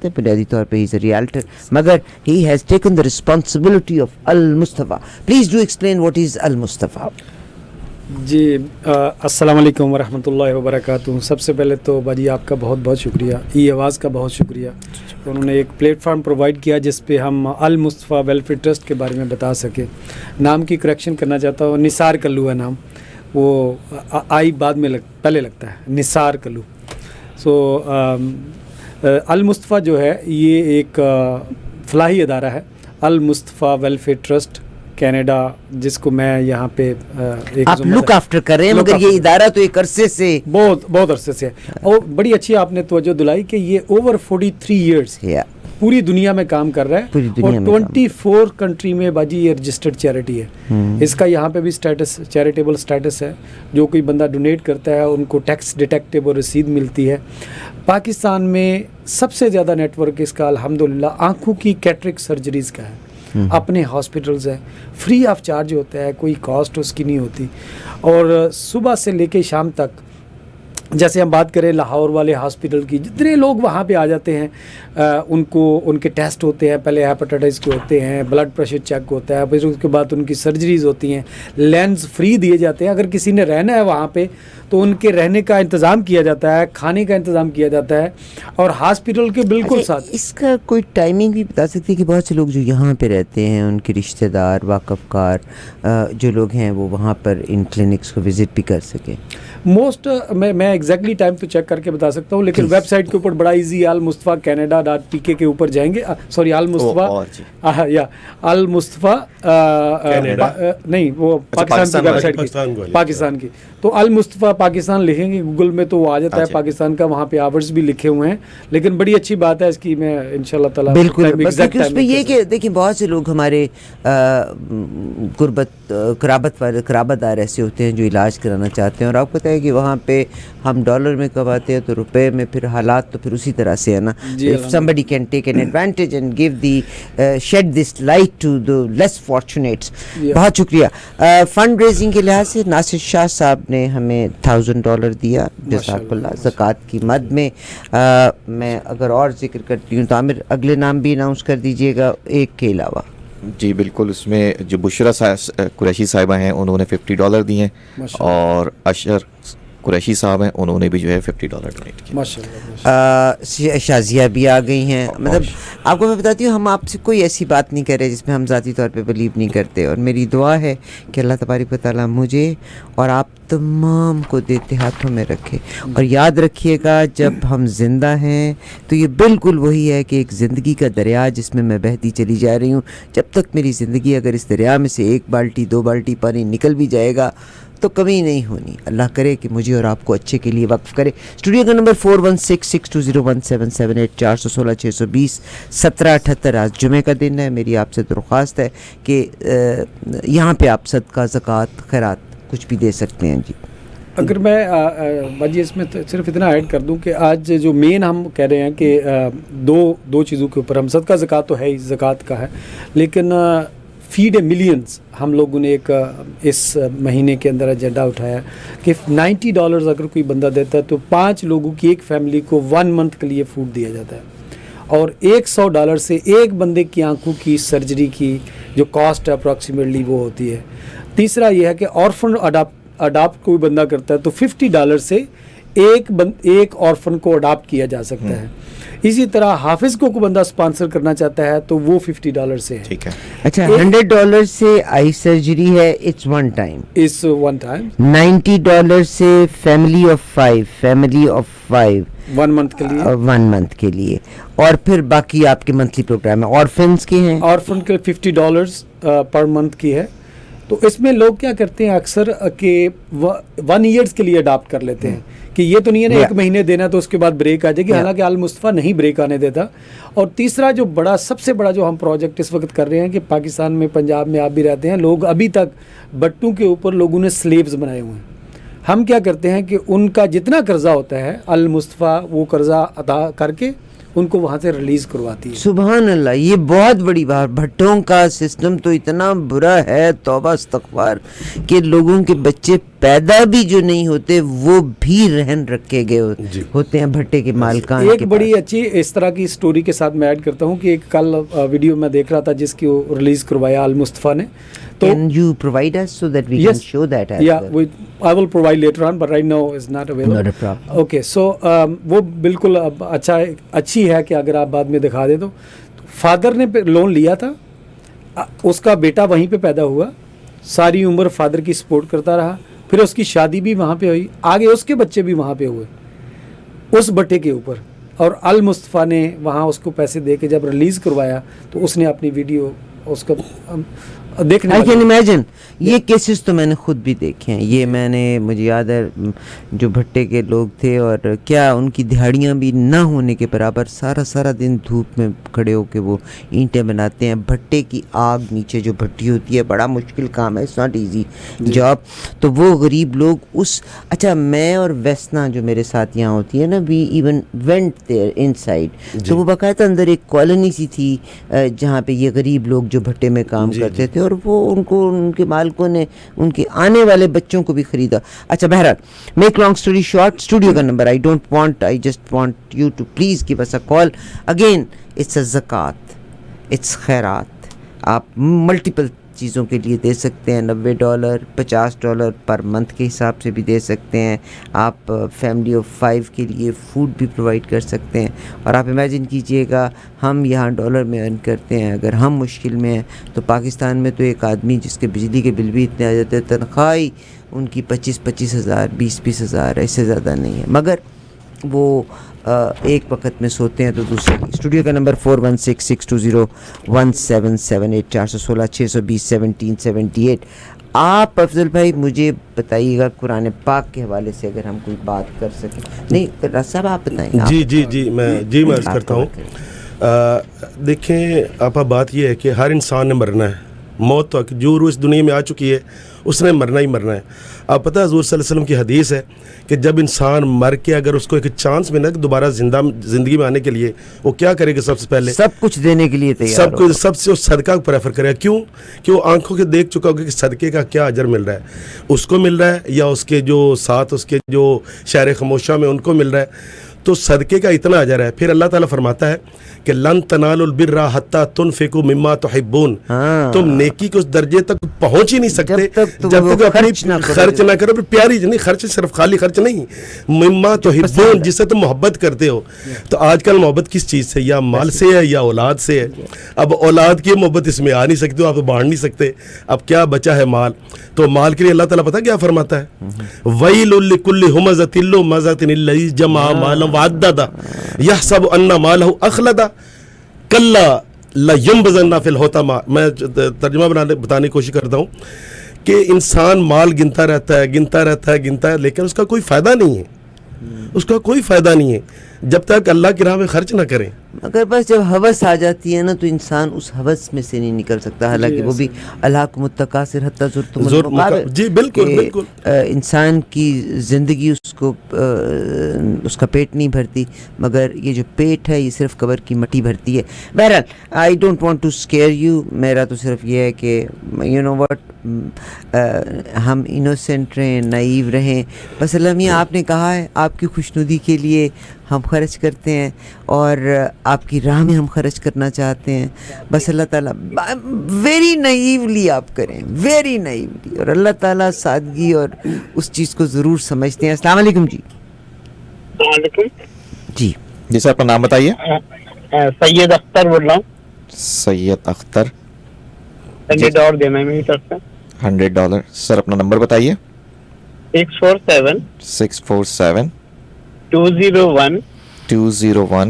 ہے, بنیادی طور پہ ہی از اے ریئلٹر, مگر he has taken the responsibility of Al Mustafa. Please do explain what is Al Mustafa. جی السلام علیکم ورحمۃ اللہ وبرکاتہ. سب سے پہلے تو باجی آپ کا بہت بہت شکریہ, ای آواز کا بہت شکریہ. انہوں نے ایک پلیٹ فارم پرووائڈ کیا جس پہ ہم المصطفیٰ ویلفیئر ٹرسٹ کے بارے میں بتا سکیں. نام کی کریکشن کرنا چاہتا ہوں, نثار کلو ہے نام, وہ آئی بعد میں پہلے لگتا ہے, نثار کلو. سو المصطفیٰ جو ہے یہ ایک فلاحی ادارہ ہے, المصطفیٰ ویلفیئر ٹرسٹ کینیڈا, جس کو میں یہاں پہ آپ لک آفٹر کر رہے ہیں, مگر یہ ادارہ تو ایک عرصے سے بہت عرصے سے, اور بڑی اچھی آپ نے توجہ دلائی کہ یہ اوور 43 ایئرس پوری دنیا میں کام کر رہا ہے, اور 24 کنٹری میں باجی یہ رجسٹرڈ چیریٹی ہے. اس کا یہاں پہ بھی اسٹیٹس چیریٹیبل اسٹیٹس ہے. جو کوئی بندہ ڈونیٹ کرتا ہے ان کو ٹیکس ڈیٹیکٹیو اور رسید ملتی ہے. پاکستان میں سب سے زیادہ نیٹ ورک اس کا الحمدللہ آنکھوں کی کیٹرک سرجریز کا ہے. اپنے ہاسپٹلز ہیں, فری آف چارج ہوتا ہے, کوئی کاسٹ اس کی نہیں ہوتی. اور صبح سے لے کے شام تک, جیسے ہم بات کریں لاہور والے ہاسپٹل کی, جتنے لوگ وہاں پہ آ جاتے ہیں ان کو ان کے ٹیسٹ ہوتے ہیں, پہلے ہیپاٹائٹس کے ہوتے ہیں, بلڈ پریشر چیک ہوتا ہے, پھر اس کے بعد ان کی سرجریز ہوتی ہیں, لینز فری دیے جاتے ہیں. اگر کسی نے رہنا ہے وہاں پہ تو ان کے رہنے کا انتظام کیا جاتا ہے, کھانے کا انتظام کیا جاتا ہے, اور ہاسپٹل کے بالکل ساتھ. اس کا کوئی ٹائمنگ بھی بتا سکتے ہیں کہ بہت سے لوگ جو یہاں پہ رہتے ہیں ان کے رشتہ دار واقف کار جو لوگ ہیں وہ وہاں پر ان کلینکس کو وزٹ بھی کر سکیں؟ موسٹ میں ایگزیکٹلی ٹائم تو چیک کر کے بتا سکتا ہوں, لیکن ویب سائٹ کے اوپر بڑا ایزی المصطفیٰ canada.pk کے اوپر جائیں گے. سوری المصطفیٰ یا المصطفیٰ نہیں, وہ پاکستان کی ویب سائٹ کی, پاکستان کی. تو المصطفیٰ پاکستان لکھیں گے گوگل میں تو وہ آ جاتا ہے پاکستان کا, وہاں پہ آورز بھی لکھے ہوئے ہیں. لیکن بڑی اچھی بات ہے اس کی, میں انشاءاللہ تعالیٰ بالکل اس میں یہ کہ دیکھیں بہت سے لوگ ہمارے قرابت دار ایسے ہوتے ہیں جو علاج کرانا چاہتے ہیں, اور آپ کو پتہ ہے کہ وہاں پہ ہم ڈالر میں کماتے ہیں تو روپے میں, پھر حالات تو پھر اسی طرح سے ہے نا. If somebody can take an advantage and give shed this light to the less fortunates. بہت شکریہ. فنڈ ریزنگ کے لحاظ سے ناصر شاہ صاحب نے ہمیں $1,000 دیا, جزاک اللہ, زکوٰۃ کی مد میں. میں اگر اور ذکر کرتی ہوں تو عامر اگلے نام بھی اناؤنس کر دیجیے گا ایک کے علاوہ. جی بالکل, اس میں جو بشرا قریشی صاحبہ ہیں انہوں نے $50 دیے ہیں, اور اشر قریشی صاحب ہیں انہوں نے بھی جو ہے $50 ڈونیٹ کیا. شازیہ بھی آ گئی ہیں. مطلب آپ کو میں بتاتی ہوں, ہم آپ سے کوئی ایسی بات نہیں کر رہے جس میں ہم ذاتی طور پہ بلیو نہیں کرتے, اور میری دعا ہے کہ اللہ تبارک و تعالیٰ مجھے اور آپ تمام کو دیتے ہاتھوں میں رکھے. اور یاد رکھیے گا جب ہم زندہ ہیں تو یہ بالکل وہی ہے کہ ایک زندگی کا دریا جس میں میں بہتی چلی جا رہی ہوں. جب تک میری زندگی اگر اس دریا میں سے 1 بالٹی 2 بالٹی پانی نکل بھی جائے گا تو کمی نہیں ہونی. اللہ کرے کہ مجھے اور آپ کو اچھے کے لیے وقف کرے. اسٹوڈیو کا نمبر 4166201778 416 620 1778. آج جمعے کا دن ہے. میری آپ سے درخواست ہے کہ یہاں پہ آپ صدقہ زکوٰۃ خیرات کچھ بھی دے سکتے ہیں. جی اگر میں باجی اس میں صرف اتنا ایڈ کر دوں کہ آج جو مین ہم کہہ رہے ہیں کہ دو چیزوں کے اوپر ہم صدقہ زکوٰۃ تو ہے ہی, زکوٰۃ کا ہے, لیکن فیڈ اے ملینز ہم لوگوں نے ایک اس مہینے کے اندر ایجنڈا اٹھایا کہ $90 اگر کوئی بندہ دیتا ہے تو 5 لوگوں کی ایک فیملی کو 1 منتھ کے لیے فوڈ دیا جاتا ہے, اور $100 سے ایک بندے کی آنکھوں کی سرجری کی جو کاسٹ ہے اپروکسیمیٹلی وہ ہوتی ہے. تیسرا یہ ہے کہ آرفن اڈاپٹ کوئی بندہ کرتا ہے تو $50 سے ایک آرفن کو اڈاپٹ کیا جا سکتا ہے. اسی طرح حافظ کو کوئی بندہ اسپانسر کرنا چاہتا ہے تو وہ $50 سے ہے. ٹھیک ہے. اچھا, $100 سے آئی سرجری ہے, اٹس ون ٹائم. $90 سے فیملی آف 5 1 منتھ کے لیے, 1 منتھ کے لیے, اور پھر باقی آپ کے منتھلی پروگرام ہیں. آرفنس کے ہیں, آرفن کے $50 پر منتھ کی ہے. تو اس میں لوگ کیا کرتے ہیں اکثر کہ 1 ایئرس کے لیے اڈاپٹ کر لیتے ہیں کہ یہ تو نہیں ہے نا 1 مہینے دینا تو اس کے بعد بریک آ جائے گی, حالانکہ المصطفیٰ نہیں بریک آنے دیتا. اور تیسرا جو سب سے بڑا جو ہم پروجیکٹ اس وقت کر رہے ہیں کہ پاکستان میں, پنجاب میں آپ بھی رہتے ہیں, لوگ ابھی تک بٹوں کے اوپر لوگوں نے سلیبز بنائے ہوئے ہیں. ہم کیا کرتے ہیں کہ ان کا جتنا قرضہ ہوتا ہے المصطفیٰ وہ قرضہ ادا کر کے ان کو وہاں سے ریلیز کرواتی ہے. سبحان اللہ, یہ بہت بڑی بات. بھٹوں کا سسٹم تو اتنا برا ہے, توبہ استغفار, کہ لوگوں کے بچے پیدا بھی جو نہیں ہوتے وہ بھی رہن رکھے گئے ہوتے ہیں بھٹے کے مالکان. ایک بڑی اچھی اس طرح کی سٹوری کے ساتھ میں ایڈ کرتا ہوں کہ ایک کل ویڈیو میں دیکھ رہا تھا جس کی ریلیز کروایا المصطفیٰ نے. Can you provide us so that we can show that as well? I will provide later on, but right now is not available. Not a problem. Okay, so وہ بالکل اچھی ہے کہ اگر آپ بعد میں دکھا دیں تو فادر نے لون لیا تھا, اس کا بیٹا وہیں پہ پیدا ہوا, ساری عمر فادر کی سپورٹ کرتا رہا, پھر اس کی شادی بھی وہاں پہ ہوئی, آگے اس کے بچے بھی وہاں پہ ہوئے اس بٹے کے اوپر. اور المصطفیٰ نے وہاں اس کو پیسے دے کے جب ریلیز کروایا تو اس نے اپنی ویڈیو اس کا دیکھنے I can imagine. یہ کیسز تو میں نے خود بھی دیکھے ہیں. یہ میں نے, مجھے یاد ہے جو بھٹے کے لوگ تھے اور کیا ان کی دہاڑیاں بھی نہ ہونے کے برابر سارا دن دھوپ میں کھڑے ہو کے وہ اینٹیں بناتے ہیں. بھٹے کی آگ نیچے جو بھٹی ہوتی ہے بڑا مشکل کام ہے, اٹس ناٹ ایزی جاب. تو وہ غریب لوگ اس, اچھا میں اور ویسنا جو میرے ساتھ یہاں ہوتی ہے نا, we even went there inside. تو وہ باقاعدہ اندر ایک کالونی سی تھی جہاں پہ یہ غریب لوگ جو بھٹے میں کام کرتے تھے, اور وہ ان کو ان کے مالکوں نے ان کے آنے والے بچوں کو بھی خریدا. اچھا بہرحال, make long story short, studio کا number I just want you to please give us a call. Again, it's a zakat, it's خیرات. آپ ملٹیپل چیزوں کے لیے دے سکتے ہیں, $90, $50 پر منتھ کے حساب سے بھی دے سکتے ہیں. آپ فیملی آف 5 کے لیے فوڈ بھی پرووائڈ کر سکتے ہیں. اور آپ امیجن کیجئے گا ہم یہاں ڈالر میں ارن کرتے ہیں, اگر ہم مشکل میں ہیں تو پاکستان میں تو ایک آدمی جس کے بجلی کے بل بھی اتنے آ جاتے ہیں, تنخواہ ان کی 25,000 20,000 ایسے زیادہ نہیں ہے, مگر وہ ایک وقت میں سوتے ہیں تو دوسرے کی. اسٹوڈیو کا نمبر 4166201778 416-620-1778. آپ افضل بھائی مجھے بتائیے گا قرآن پاک کے حوالے سے اگر ہم کوئی بات کر سکیں. نہیں راز صاحب آپ بتائیں. جی میں عرض کرتا ہوں. دیکھیں آپا, بات یہ ہے کہ ہر انسان نے مرنا ہے. موت تو جو روح اس دنیا میں آ چکی ہے اس نے مرنا ہی مرنا ہے. آپ پتہ حضور صلی اللہ علیہ وسلم کی حدیث ہے کہ جب انسان مر کے اگر اس کو ایک چانس ملا کہ دوبارہ زندگی میں آنے کے لیے, وہ کیا کرے گا؟ سب سے پہلے سب کچھ دینے کے لیے تیار, سب سے صدقہ پریفر کرے گا. کیوں کہ وہ آنکھوں کے دیکھ چکا ہوگا کہ صدقے کا کیا اجر مل رہا ہے, اس کو مل رہا ہے یا اس کے جو ساتھ اس کے جو شہر خموشہ میں ان کو مل رہا ہے. تو صدقے کا اتنا اجر ہے. پھر اللہ تعالیٰ فرماتا ہے کہ لن تنالوا البر حتی تنفقوا مما تحبون. تم نیکی کے اس درجے تک پہنچ ہی نہیں سکتے جب تک اپنی خرچ نہ کرو. پیاری نہیں خرچ, صرف خالی خرچ نہیں, مما تحبون جس سے تم محبت کرتے ہو. تو آج کل محبت کس چیز سے؟ یا مال سے ہے یا اولاد سے ہے. اب اولاد کی محبت اس میں آ نہیں سکتے, آپ بانٹ نہیں سکتے. اب کیا بچا ہے؟ مال. تو مال کے لیے اللہ تعالیٰ پتہ کیا فرماتا ہے؟ ویل لکل ہمزۃ لمزۃ الذی جمع مالا وعددا یحسب ان مالہ اخلدا کلا لینبذن فی الحطمہ. میں ترجمہ بتانے کی کوشش کرتا ہوں کہ انسان مال گنتا رہتا ہے لیکن اس کا کوئی فائدہ نہیں ہے, اس کا کوئی فائدہ نہیں ہے جب تک اللہ کی راہ میں خرچ نہ کریں. مگر بس جب ہوس آ جاتی ہے نا تو انسان اس ہوس میں سے نہیں نکل سکتا. حالانکہ وہ بھی الہاکم التکاثر حتی زرتم المقابر. جی بالکل. انسان کی زندگی اس کا پیٹ نہیں بھرتی, مگر یہ جو پیٹ ہے یہ صرف قبر کی مٹی بھرتی ہے. بہرحال I don't want to scare you. میرا تو صرف یہ ہے کہ یو نو واٹ, ہم انوسینٹ رہیں, نائیو رہیں. بس اللہ میاں آپ نے کہا ہے آپ کی خوشنودی کے لیے ہم خرچ کرتے ہیں اور آپ کی راہ میں ہم خرچ کرنا چاہتے ہیں. بس اللہ تعالیٰ ویری نائیولی آپ کریں, ویری نائیولی, اور اللہ تعالیٰ سادگی اور اس چیز کو ضرور سمجھتے ہیں. السلام علیکم. جی السلام علیکم. جی سر اپنا نام بتائیے. سید اختر بول رہا ہوں. سید اختر. $100 دینا ہے میری طرف سے. $100. سر اپنا نمبر بتائیے. 647 201 3272.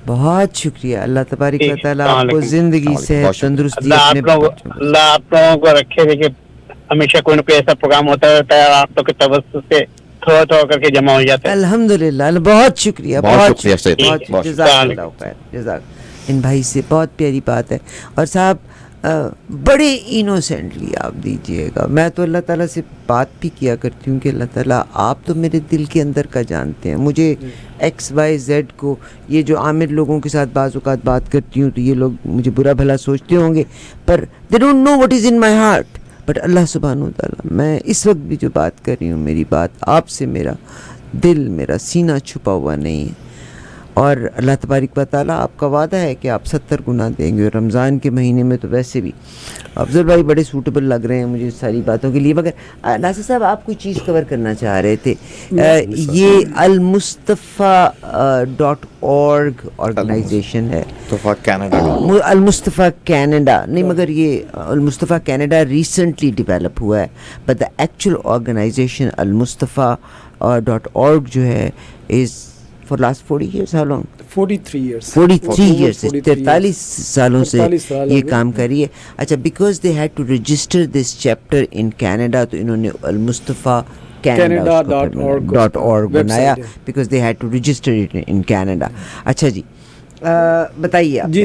بہت شکریہ. اللہ تبارک و تعالیٰ آپ کو زندگی صحت تندرستی اللہ آپ لوگوں کو رکھے. دیکھیے ہمیشہ کوئی نہ کوئی ایسا پروگرام ہوتا رہتا ہے, آپ لوگ کے توسط سے تھوڑا کر کے جمع ہو جاتا ہے. الحمدللہ. بہت شکریہ. بہت جزاک اللہ خیر. جزاک. ان بھائی سے بہت پیاری بات ہے. اور صاحب بڑے انوسینٹلی آپ دیجئے گا. میں تو اللہ تعالیٰ سے بات بھی کیا کرتی ہوں کہ اللہ تعالیٰ آپ تو میرے دل کے اندر کا جانتے ہیں. مجھے XYZ کو یہ جو عامر لوگوں کے ساتھ بعض اوقات بات کرتی ہوں تو یہ لوگ مجھے برا بھلا سوچتے ہوں گے, پر they don't know what is in my heart. But اللہ سبحانہ و تعالیٰ, میں اس وقت بھی جو بات کر رہی ہوں, میری بات آپ سے میرا دل, میرا سینہ چھپا ہوا نہیں ہے. اور اللہ تبارک و تعالیٰ آپ کا وعدہ ہے کہ آپ 70 گنا دیں گے. اور رمضان کے مہینے میں تو ویسے بھی افضل بھائی بڑے سوٹیبل لگ رہے ہیں مجھے ساری باتوں کے لیے. مگر ناصر صاحب آپ کوئی چیز کور کرنا چاہ رہے تھے, یہ المصطفیٰ .org آرگنائزیشن ہے, المصطفیٰ کینیڈا نہیں, مگر یہ المصطفیٰ کینیڈا ریسنٹلی ڈیولپ ہوا ہے, but the actual organization Al Mustafa .org جو ہے از for last 40 years, how long? 43 years. 43 years, 43 سالوں سے یہ کام کری ہے. اچھا, because they had to register this chapter in Canada, تو انہوں نے المصطفیٰ Canada.org بنایا because they had to register it in Canada. اچھا جی, بتائیے آپ. جی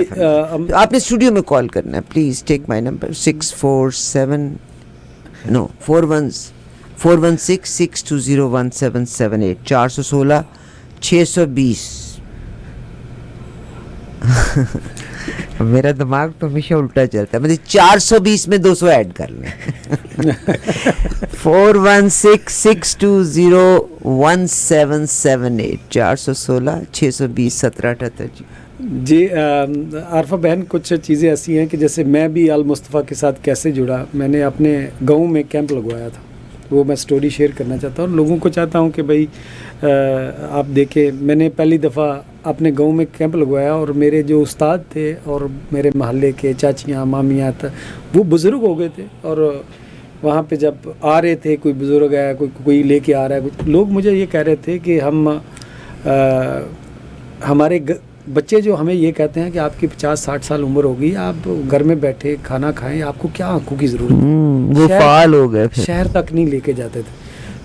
آپ نے اسٹوڈیو میں کال کرنا ہے, پلیز ٹیک مائی نمبر 416-620-1778 416-620. میرا دماغ تو ہمیشہ الٹا چلتا ہے, مجھے 420 میں 200 ایڈ کر لیں. 416-620-1778 416-620-1778. جی عارفہ بہن, کچھ چیزیں ایسی ہیں کہ جیسے میں بھی المصطفیٰ کے ساتھ کیسے جڑا. میں نے اپنے گاؤں میں کیمپ لگوایا تھا, وہ میں سٹوری شیئر کرنا چاہتا ہوں, لوگوں کو چاہتا ہوں کہ بھائی آپ دیکھیں. میں نے پہلی دفعہ اپنے گاؤں میں کیمپ لگوایا اور میرے جو استاد تھے اور میرے محلے کے چاچیاں مامیاں وہ بزرگ ہو گئے تھے, اور وہاں پہ جب آ رہے تھے, کوئی بزرگ آیا, کوئی لے کے آ رہا ہے, لوگ مجھے یہ کہہ رہے تھے کہ ہمارے بچے جو ہمیں یہ کہتے ہیں کہ آپ کی 50-60 سال عمر ہوگی, آپ گھر میں بیٹھے کھانا کھائیں, آپ کو کیا آنکھوں کی ضرورت ہے, وہ فعال ہو گئے, شہر تک نہیں لے کے جاتے تھے.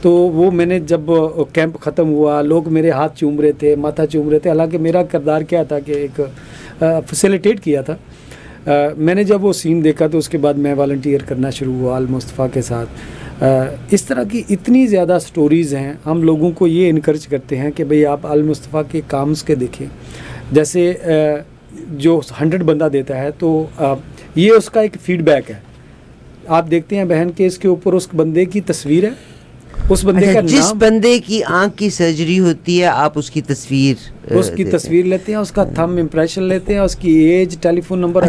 تو وہ میں نے جب کیمپ ختم ہوا, لوگ میرے ہاتھ چوم رہے تھے, ماتھا چوم رہے تھے, حالانکہ میرا کردار کیا تھا کہ ایک فیسیلیٹیٹ کیا تھا. میں نے جب وہ سین دیکھا تو اس کے بعد میں والنٹیئر کرنا شروع ہوا المصطفیٰ کے ساتھ. اس طرح کی اتنی زیادہ سٹوریز ہیں. ہم لوگوں کو یہ انکریج کرتے ہیں کہ بھئی آپ المصطفیٰ کے کامز کے دیکھیں. جیسے جو 100 بندہ دیتا ہے تو یہ اس کا ایک فیڈ بیک ہے. آپ دیکھتے ہیں بہن کہ اس کے اوپر اس بندے کی تصویر ہے, اس بندے کا جس بندے کی آنکھ کی سرجری ہوتی ہے آپ اس کی تصویر لیتے ہیں, اس کا تھم امپریشن لیتے ہیں, اس کی ایج, ٹیلی فون نمبر,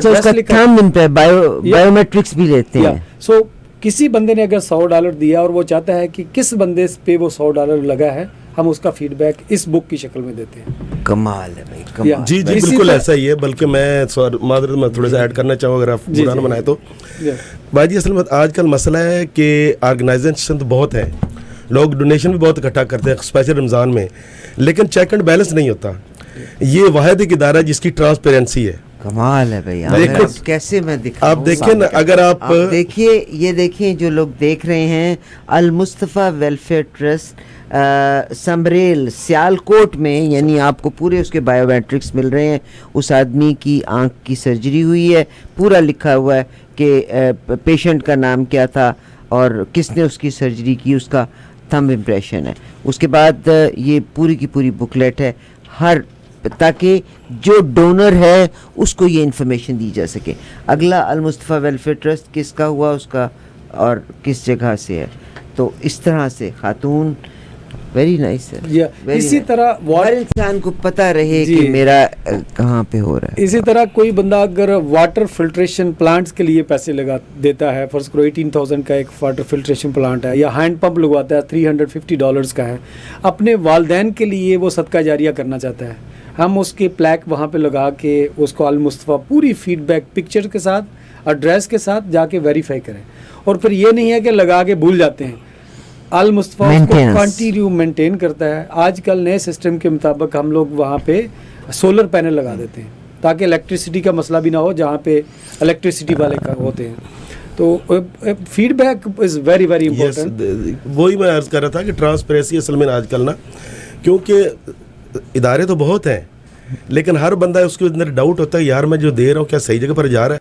بایو میٹرکس بھی لیتے ہیں. سو کسی بندے نے اگر $100 دیا اور وہ چاہتا ہے کہ کس بندے پہ وہ $100 لگا ہے, ہم اس کا فیڈ بیک اس بک کی شکل میں دیتے ہیں. کمال ہے بھائی, کمال. جی جی بالکل ایسا ہی ہے. بلکہ میں معذرت میں تھوڑا سا ایڈ کرنا چاہوں اگر آپ برا نہ بنائے تو. بھائی جی اصل میں آج کل مسئلہ ہے کہ آرگنائزیشن تو بہت ہیں, لوگ ڈونیشن بھی بہت اکٹھا کرتے ہیں اسپیشل رمضان میں, لیکن چیک اینڈ بیلنس نہیں ہوتا. یہ واحد ایک ادارہ جس کی ٹرانسپیرنسی ہے. کمال ہے بھائی. کیسے میں دکھاؤں, آپ دیکھیں نا, اگر آپ دیکھیے, یہ دیکھیں جو لوگ دیکھ رہے ہیں, المصطفیٰ ویلفیئر ٹرسٹ سمبریل سیالکوٹ میں, یعنی آپ کو پورے اس کے بایو میٹرکس مل رہے ہیں. اس آدمی کی آنکھ کی سرجری ہوئی ہے, پورا لکھا ہوا ہے کہ پیشنٹ کا نام کیا تھا اور کس نے اس کی سرجری کی, اس کا تھمب امپریشن ہے. اس کے بعد یہ پوری کی پوری بکلیٹ ہے, تاکہ جو ڈونر ہے اس کو یہ انفارمیشن دی جا سکے. اگلا المصطفیٰ ویلفیئر ٹرسٹ کس کا ہوا, اس کا اور کس جگہ سے ہے. تو اس طرح سے خاتون ویری نائس ہے. اسی طرح ہر انسان کو پتہ رہے کہ میرا کہاں پہ ہو رہا ہے. اسی طرح کوئی بندہ اگر واٹر فلٹریشن پلانٹس کے لیے پیسے لگا دیتا ہے, فرض کرو 18,000 کا ایک واٹر فلٹریشن پلانٹ ہے, یا ہینڈ پمپ لگواتا ہے $350 کا ہے, اپنے والدین کے لیے وہ صدقہ جاریہ کرنا چاہتا ہے, ہم اس کے پلیک وہاں پہ لگا کے اس کو المصطفیٰ پوری فیڈ بیک پکچر کے ساتھ, ایڈریس کے ساتھ جا کے ویریفائی کریں. اور پھر یہ نہیں ہے کہ لگا کے بھول جاتے ہیں, المصطفیٰ اس کو کنٹینیو مینٹین کرتا ہے. آج کل نئے سسٹم کے مطابق ہم لوگ وہاں پہ سولر پینل لگا دیتے ہیں تاکہ الیکٹریسٹی کا مسئلہ بھی نہ ہو جہاں پہ الیکٹریسٹی والے ہوتے ہیں. تو feedback is very very important. وہی میں عرض کر رہا تھا کہ ٹرانسپیرنسی اصل میں آج کل نا, کیونکہ ادارے تو بہت ہیں لیکن ہر بندہ اس کے اندر ڈاؤٹ ہوتا ہے یار میں جو دے رہا ہوں کیا صحیح جگہ پر جا رہا ہے.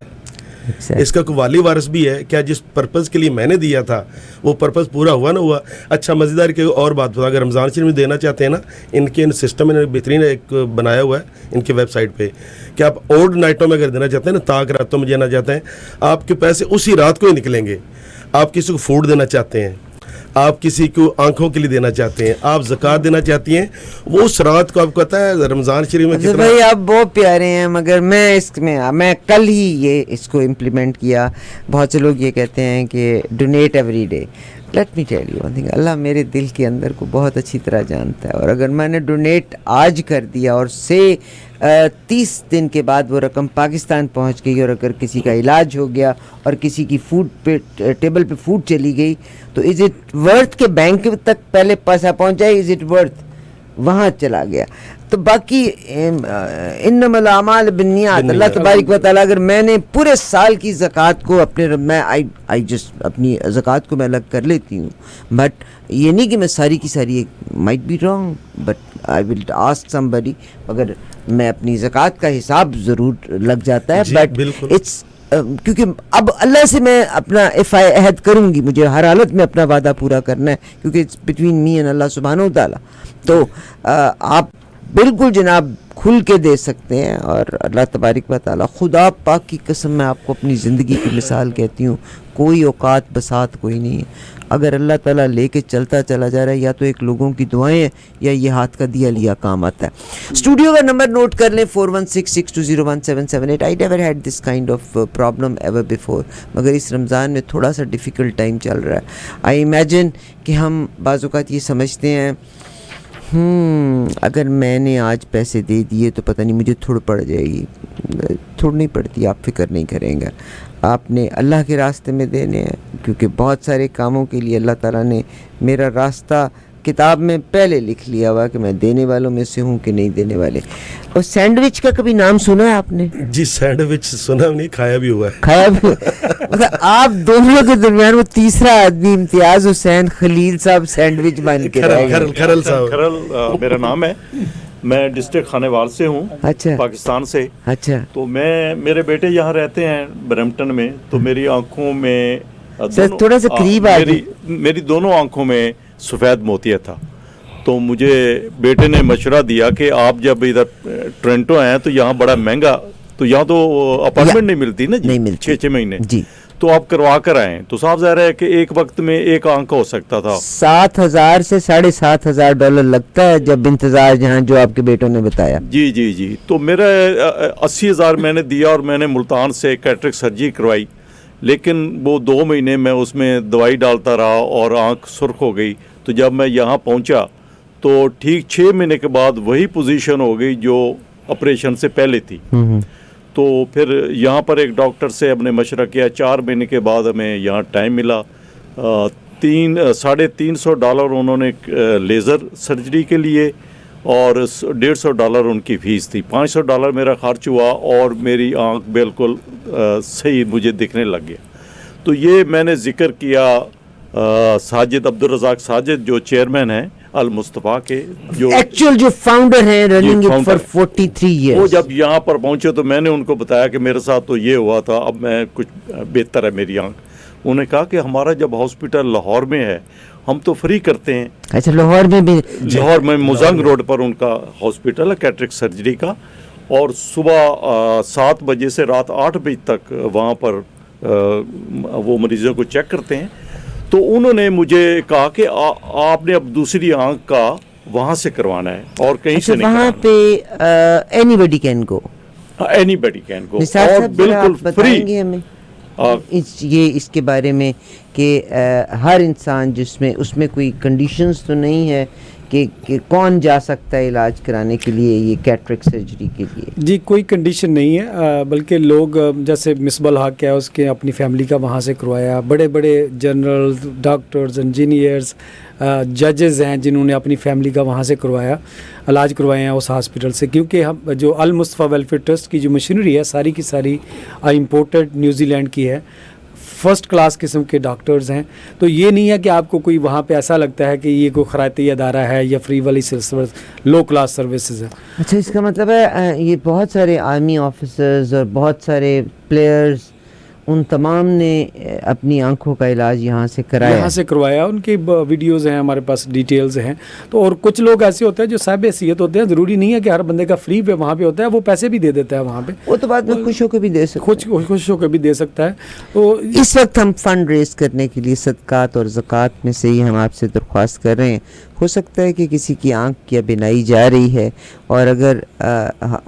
इसका कोई वाली वारिस भी है क्या? जिस पर्पज़ के लिए मैंने दिया था वो पर्पज़ पूरा हुआ ना हुआ? अच्छा, मज़ेदार की और बात बता, अगर रमज़ान शरीफ में देना चाहते हैं ना, इनके इन सिस्टम में बेहतरीन एक बनाया हुआ है इनके वेबसाइट पे कि आप ओल्ड नाइटों में अगर देना चाहते हैं ना, ताक रातों में देना चाहते हैं, आपके पैसे उसी रात को ही निकलेंगे। आप किसी को फूड देना चाहते हैं, आप किसी को आंखों के लिए देना चाहते हैं, आप ज़कात देना चाहती हैं, वो उस रात को आपको पता है रमज़ान शरीफ में कितना। भाई आप बहुत प्यारे हैं, मगर मैं कल ही ये इसको इम्प्लीमेंट किया। बहुत से लोग ये कहते हैं कि donate every day. Let me tell you one thing, अल्लाह मेरे दिल के अंदर को बहुत अच्छी तरह जानता है, और अगर मैंने डोनेट आज कर दिया और 30 दिन के बाद वो रकम पाकिस्तान पहुंच गई, और अगर किसी का इलाज हो गया और किसी की फूड पे टेबल पे फूड चली गई, तो इज़ इट वर्थ के बैंक तक पहले पैसा पहुंच जाए? Is it worth? वहाँ चला गया। तो बाकी इन्नमल आमाल बिन्नियात, अल्लाह तबारक व तआला, अगर मैंने पूरे साल की ज़कात को आई जस्ट अपनी ज़कात को मैं अलग कर लेती हूँ, बट ये नहीं कि मैं सारी की सारी, might be wrong but I will ask somebody, मगर मैं अपनी ज़कात का हिसाब ज़रूर लग जाता है। बट इट्स क्योंकि अब अल्लाह से मैं अपना अहद करूँगी, मुझे हर हालत में अपना वादा पूरा करना है, क्योंकि इट्स बिटवीन मी एंड अल्लाह सुब्हानहू व तआला। तो आप बिल्कुल जनाब खुल के दे सकते हैं, और अल्लाह तबारक व तआला, खुदा पाक की कसम मैं आपको अपनी ज़िंदगी की मिसाल कहती हूँ, कोई औकात बसात कोई नहीं है। अगर अल्लाह ताला लेके चलता चला जा रहा है, या तो एक लोगों की दुआएं हैं, या ये हाथ का दिया लिया काम आता है। स्टूडियो का नंबर नोट कर लें 4166201778। I never had this kind of problem ever before, मगर इस रमज़ान में थोड़ा सा डिफ़िकल्ट टाइम चल रहा है। आई इमेजिन कि हम बाज़ औक़ात ये समझते हैं अगर मैंने आज पैसे दे दिए तो पता नहीं मुझे थोड़ पड़ जाएगी। थोड़ नहीं पड़ती, आप फिक्र नहीं करेंगे, आपने अल्लाह के रास्ते में देने हैं, क्योंकि बहुत सारे कामों के लिए अल्लाह ताला ने मेरा रास्ता किताब में पहले लिख लिया हुआ कि मैं देने वालों में से हूँ कि नहीं देने वाले। और सैंडविच का कभी नाम सुना है आपने? जी सैंडविच सुना नहीं, खाया भी हुआ है। खाया भी मतलब आप दोनों के दरमियान वो तीसरा आदमी इम्तियाज हुसैन खलील साहब सैंडविच बन के खरल साहब। खरल मेरा नाम है, मैं डिस्ट्रिक्ट खानेवाल से हूँ। अच्छा, पाकिस्तान से। अच्छा, तो मेरे बेटे यहाँ रहते हैं ब्रैम्पटन में, तो मेरी आंखों में थोड़ा सा करीब आ मेरी दोनों आंखों में सफ़ेद मोतिया था। तो मुझे बेटे ने मशवरा दिया कि आप जब इधर टोरंटो आए हैं तो यहाँ बड़ा महंगा, तो यहाँ तो अपार्टमेंट नहीं मिलती ना जी, 6-6 महीने जी, तो आप करवा कर आए। तो साफ ज़ाहिर है कि एक वक्त में एक आंख हो सकता था। 7,000 से $7,500 लगता है जब इंतजार जहाँ जो आपके बेटों ने बताया। जी जी जी। तो मेरा 80,000 मैंने दिया, और मैंने मुल्तान से कैटरेक्ट सर्जरी करवाई, लेकिन वो 2 महीने में उसमें दवाई डालता रहा और आंख सुर्ख हो गई। तो जब मैं यहाँ पहुँचा तो ठीक 6 महीने के बाद वही पोजीशन हो गई जो ऑपरेशन से पहले थी। तो फिर यहाँ पर एक डॉक्टर से हमने मशवरा किया, 4 महीने के बाद हमें यहाँ टाइम मिला। $350 उन्होंने लेज़र सर्जरी के लिए, और $150 उनकी फ़ीस थी। $500 मेरा खर्च हुआ, और मेरी आंख बिल्कुल सही मुझे दिखने लग गया। तो ये मैंने ज़िक्र किया साजिद अब्दुल रज़ाक साजिद, जो चेयरमैन हैं अल मुस्तफ़ा के, जो एक्चुअल जो फाउंडर हैं, रनिंग इट फॉर 43 इयर्स। वो जब यहाँ पर पहुँचे तो मैंने उनको बताया कि मेरे साथ तो ये हुआ था, अब मैं कुछ बेहतर है मेरी आंख। उन्होंने कहा कि हमारा जब हॉस्पिटल लाहौर में है हम तो फ्री करते हैं। अच्छा, लाहौर में भी? लाहौर में मुजंग रोड पर उनका हॉस्पिटल है कैटरेक्ट सर्जरी का, और सुबह 7 बजे से रात 8 बजे तक वहाँ पर वो मरीज़ों को चेक करते हैं। तो उन्होंने मुझे कहा कि आपने अब दूसरी आंख का वहाँ से करवाना है और कहीं से नहीं वहाँ पे anybody can go, anybody can go, और बिल्कुल फ्री। हमें इसके बारे में कि हर इंसान जिसमें उसमें कोई कंडीशंस तो नहीं है कि कौन जा सकता है इलाज कराने के लिए ये कैटरेक्ट सर्जरी के लिए? जी कोई कंडीशन नहीं है, बल्कि लोग जैसे मिसबल हक है उसके अपनी फैमिली का वहाँ से करवाया, बड़े बड़े जनरल डॉक्टर्स इंजीनियर्स जजेस हैं जिन्होंने अपनी फैमिली का वहाँ से करवाया, इलाज करवाए हैं उस हॉस्पिटल से। क्योंकि हम जो अल मुस्तफ़ा वेलफेयर ट्रस्ट की जो मशीनरी है सारी की सारी इम्पोर्टेड न्यूजीलैंड की है, फर्स्ट क्लास किस्म के डॉक्टर्स हैं। तो ये नहीं है कि आपको कोई वहाँ पे ऐसा लगता है कि ये कोई खराती अदारा है या फ्री वाली सर्विस, लो क्लास सर्विसेज है। अच्छा, इसका मतलब है ये बहुत सारे आर्मी ऑफिसर्स और बहुत सारे प्लेयर्स उन तमाम ने अपनी आंखों का इलाज यहाँ से कराया, यहाँ से करवाया, उनकी वीडियोस हैं हमारे पास, डिटेल्स हैं। तो और कुछ लोग ऐसे होते हैं जो साहिब हैसियत होते हैं, ज़रूरी नहीं है कि हर बंदे का फ्री पे वहाँ पे होता है, वो पैसे भी दे देता है वहाँ पे, वो तो बाद में खुश होकर भी दे सकते हैं, खुश होकर भी दे सकता है। तो इस वक्त हम फंड रेज करने के लिए सदकात और ज़कात में से ही हम आपसे दरख्वास्त कर रहे हैं। हो सकता है कि किसी की आंख या बिनाई जा रही है, और अगर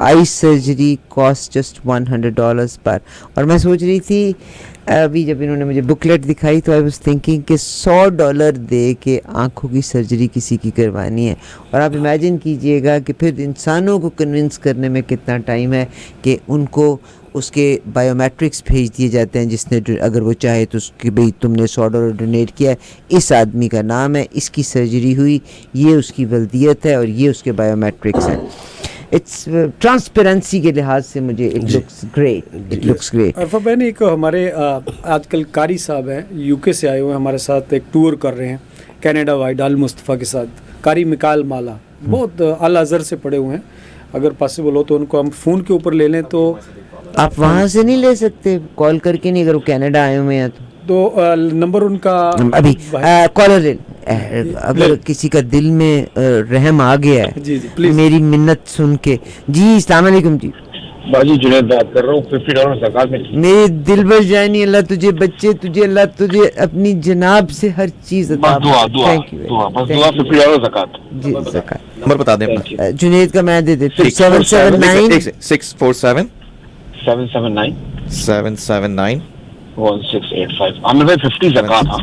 आई सर्जरी कॉस्ट जस्ट $100 पर, और मैं सोच रही थी अभी जब इन्होंने मुझे बुकलेट दिखाई तो आई वाज थिंकिंग कि $100 दे के आंखों की सर्जरी किसी की करवानी है। और आप इमेजिन कीजिएगा कि फिर इंसानों को कन्विंस करने में कितना टाइम है कि उनको उसके बायोमेट्रिक्स भेज दिए जाते हैं, जिसने अगर वो चाहे तो उसकी भाई तुमने $100 डोनेट किया है, इस आदमी का नाम है, इसकी सर्जरी हुई, ये उसकी वल्दियत है और ये उसके बायोमेट्रिक्स हैं। इट्स ट्रांसपेरेंसी के लिहाज से मुझे इट लुक्स ग्रेट। अरफा बहन, एक हमारे आजकल कारी साहब हैं, यूके से आए हुए हैं, हमारे साथ एक टूर कर रहे हैं कनाडा वाइड अल मुस्तफ़ा के साथ, कारी मिकाल माला, बहुत अल अज़हर से पढ़े हुए हैं। अगर पॉसिबल हो तो उनको हम फ़ोन के ऊपर ले लें। तो आप वहाँ से नहीं ले सकते, कॉल करके नहीं, अगर वो कनाडा आए हुए हैं तो नंबर उनका अभी कॉलर ले, अगर किसी का दिल में रहम आ गया है जी प्लीज मेरी मिन्नत सुन के। जी अस्सलाम वालेकुम जी, बाजी जुनैद बात कर रहा हूँ, $50 ज़कात में। मेरे दिल भर जाए नहीं, अल्लाह तुझे बच्चे, तुझे अल्लाह तुझे अपनी जनाब से हर चीज अता फरमाए। थैंक यू, $50 ज़कात। जी ज़कात। नंबर बता दें अपना। जुनैद का मैं दे देता हूँ 779 647 779 779 1685। आमिर भाई 50 ज़कात। हाँ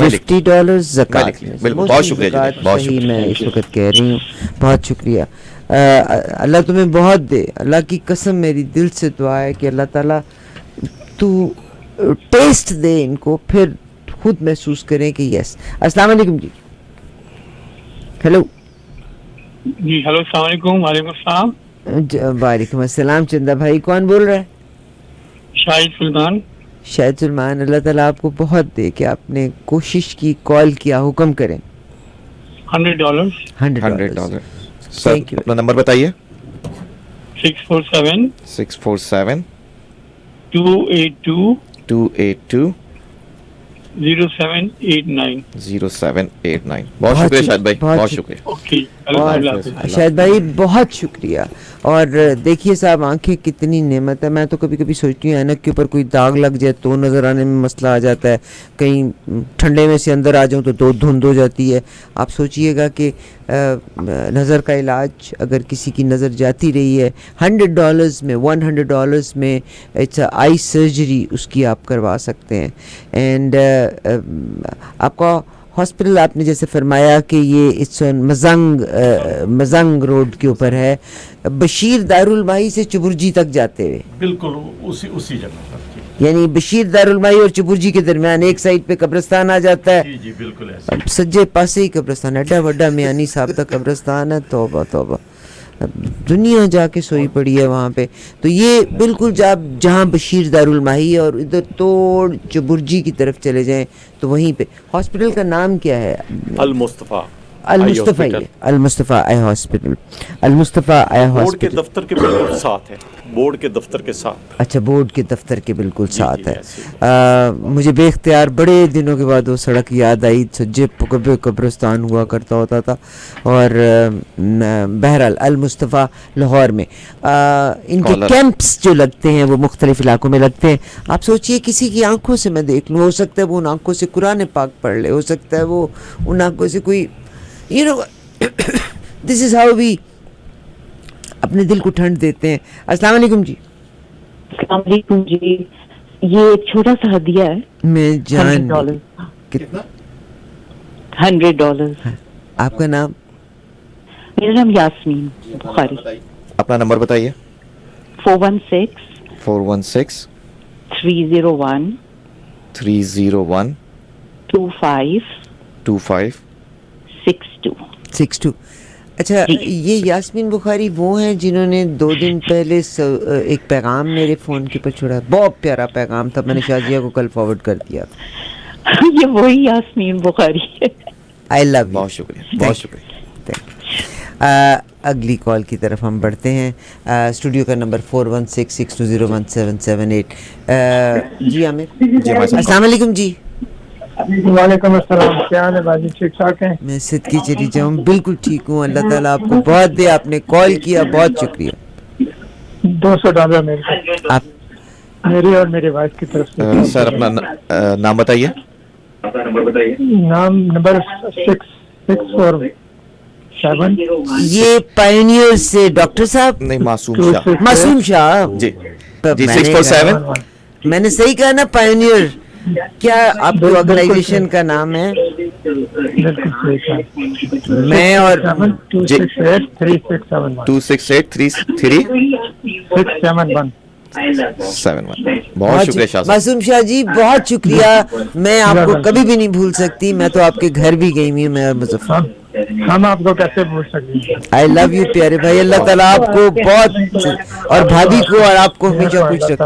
$50 ज़कात। बिल्कुल, बहुत शुक्रिया जी, बहुत सही शुक्रिया। मैं इस वक्त कह रही हूँ, बहुत शुक्रिया। अल्लाह तुम्हें बहुत दे, अल्लाह की कसम मेरी दिल से दुआ है कि अल्लाह ताला तू टेस्ट दे इनको, फिर खुद महसूस करें कि यस। अस्सलाम वालेकुम जी। हेलो जी, हेलो, अस्सलाम वालेकुम। वालेकुम अस्सलाम। वालेकुम अस्सलाम। चंदा भाई, कौन बोल रहा है? शाहिद सुल्तान। शाहिद सुल्तान, अल्लाह ताला आपको बहुत दे कि आपने कोशिश की, कॉल किया, हुक्म करें। $100। $100। सर अपना नंबर बताइए। 647 647 282 282 0789। 0789। बहुत शुक्रिया शाहिद भाई, बहुत शुक्रिया। ओके, शाहिद भाई बहुत शुक्रिया। और देखिए साहब, आंखें कितनी नेमत है। मैं तो कभी कभी सोचती हूँ ऐनक के ऊपर कोई दाग लग जाए तो नज़र आने में मसला आ जाता है, कहीं ठंडे में से अंदर आ जाऊँ तो धुंध हो जाती है। आप सोचिएगा कि नज़र का इलाज अगर किसी की नज़र जाती रही है, $100 में, $100 में इट्स आई सर्जरी उसकी आप करवा सकते हैं। एंड आपका हॉस्पिटल, आपने जैसे फरमाया कि ये इट्स मजंग रोड के ऊपर है, बशीर दारुल माही से चुबुर्जी तक जाते हुए। बिल्कुल उसी जगह पर, यानी बशीर दारुल माही और चुबुर्जी के दरमियान एक साइड पे कब्रिस्तान आ जाता है। जी बिल्कुल ऐसे। अब सज्जे पासे ही कब्रिस्तान, एडा वड्डा मियानी साहब का कब्रिस्तान है। तौबा तौबा, दुनिया जाके सोई पड़ी है वहाँ पे। तो ये बिल्कुल जहाँ बशीर दारुल माही है और इधर तोड़ चुबुर्जी की तरफ चले जाएं तो वहीं पे हॉस्पिटल का नाम क्या है? Al Mustafa Al Mustafa eye hospital. Al Mustafa eye board के हॉस्पिटल दफ्तर के बिल्कुल साथ है, बोर्ड के दफ्तर के साथ। अच्छा, बोर्ड के दफ्तर के बिल्कुल साथ है। मुझे बेख्तियार बड़े दिनों के बाद वो सड़क याद आई, सज्जे कब्रिस्तान हुआ करता होता था। और बहरहाल अल मुस्तफ़ा लाहौर में इनके कैंप्स जो लगते हैं वो मुख्तलिफ इलाकों में लगते हैं। आप सोचिए किसी की आंखों से मैं देख लूँ, हो सकता है वो उन आंखों से कुरान पाक पढ़ ले, हो सकता है वो उन आंखों से कोई दिस इज हाउ वी अपने दिल को ठंड देते हैं। अस्सलाम वालेकुम जी। अस्सलाम वालेकुम जी। ये एक छोटा सा हदिया है। मैं जान $100। कितना? $100। आपका नाम? मेरा नाम यास्मीन बुखारी। अपना नंबर बताइए। 416 416 301 301 25 25 62। अच्छा, ये यास्मीन बुखारी वो हैं जिन्होंने 2 दिन पहले एक पैगाम मेरे फ़ोन के ऊपर छोड़ा, बहुत प्यारा पैगाम था, मैंने शाजिया को कल फॉरवर्ड कर दिया। ये वही यास्मीन बुखारी है। आई लव यू। बहुत शुक्रिया, बहुत शुक्रिया। اگلی کال کی طرف ہم بڑھتے ہیں. اسٹوڈیو کا نمبر 4166201778. جی عامر. جی السلام علیکم. جی وعلیکم السلام. کیا حال ہے باجی؟ ٹھیک ٹھاک ہیں؟ میں صدقے چلی جاؤں بالکل ٹھیک ہوں. اللہ تعالیٰ آپ کو بہت دے. آپ نے کال کیا, بہت شکریہ. $200 آپ میری اور میری وائف کی طرف سے. سر اپنا نام بتائیے. نام نمبر 647. یہ پائنیئر سے ڈاکٹر صاحب نہیں, معصوم شاہ. معصوم شاہ. جی جی 647. میں نے صحیح کہا نا, پائنیئر. کیا آپ کی آرگنائزیشن کا نام ہے؟ میں اور 2683671. بہت شکریہ شاہ صاحب. معصوم شاہ جی بہت شکریہ. میں آپ کو کبھی بھی نہیں بھول سکتی. میں تو آپ کے گھر بھی گئی ہوئی ہوں. میں اور مظفر, ہم آپ کو کیسے بھول سکتے ہیں؟ آئی لو یو پیارے بھائی. اللہ تعالیٰ آپ کو بہت اور بھابھی کو اور آپ کو ہمیشہ خوش رکھے.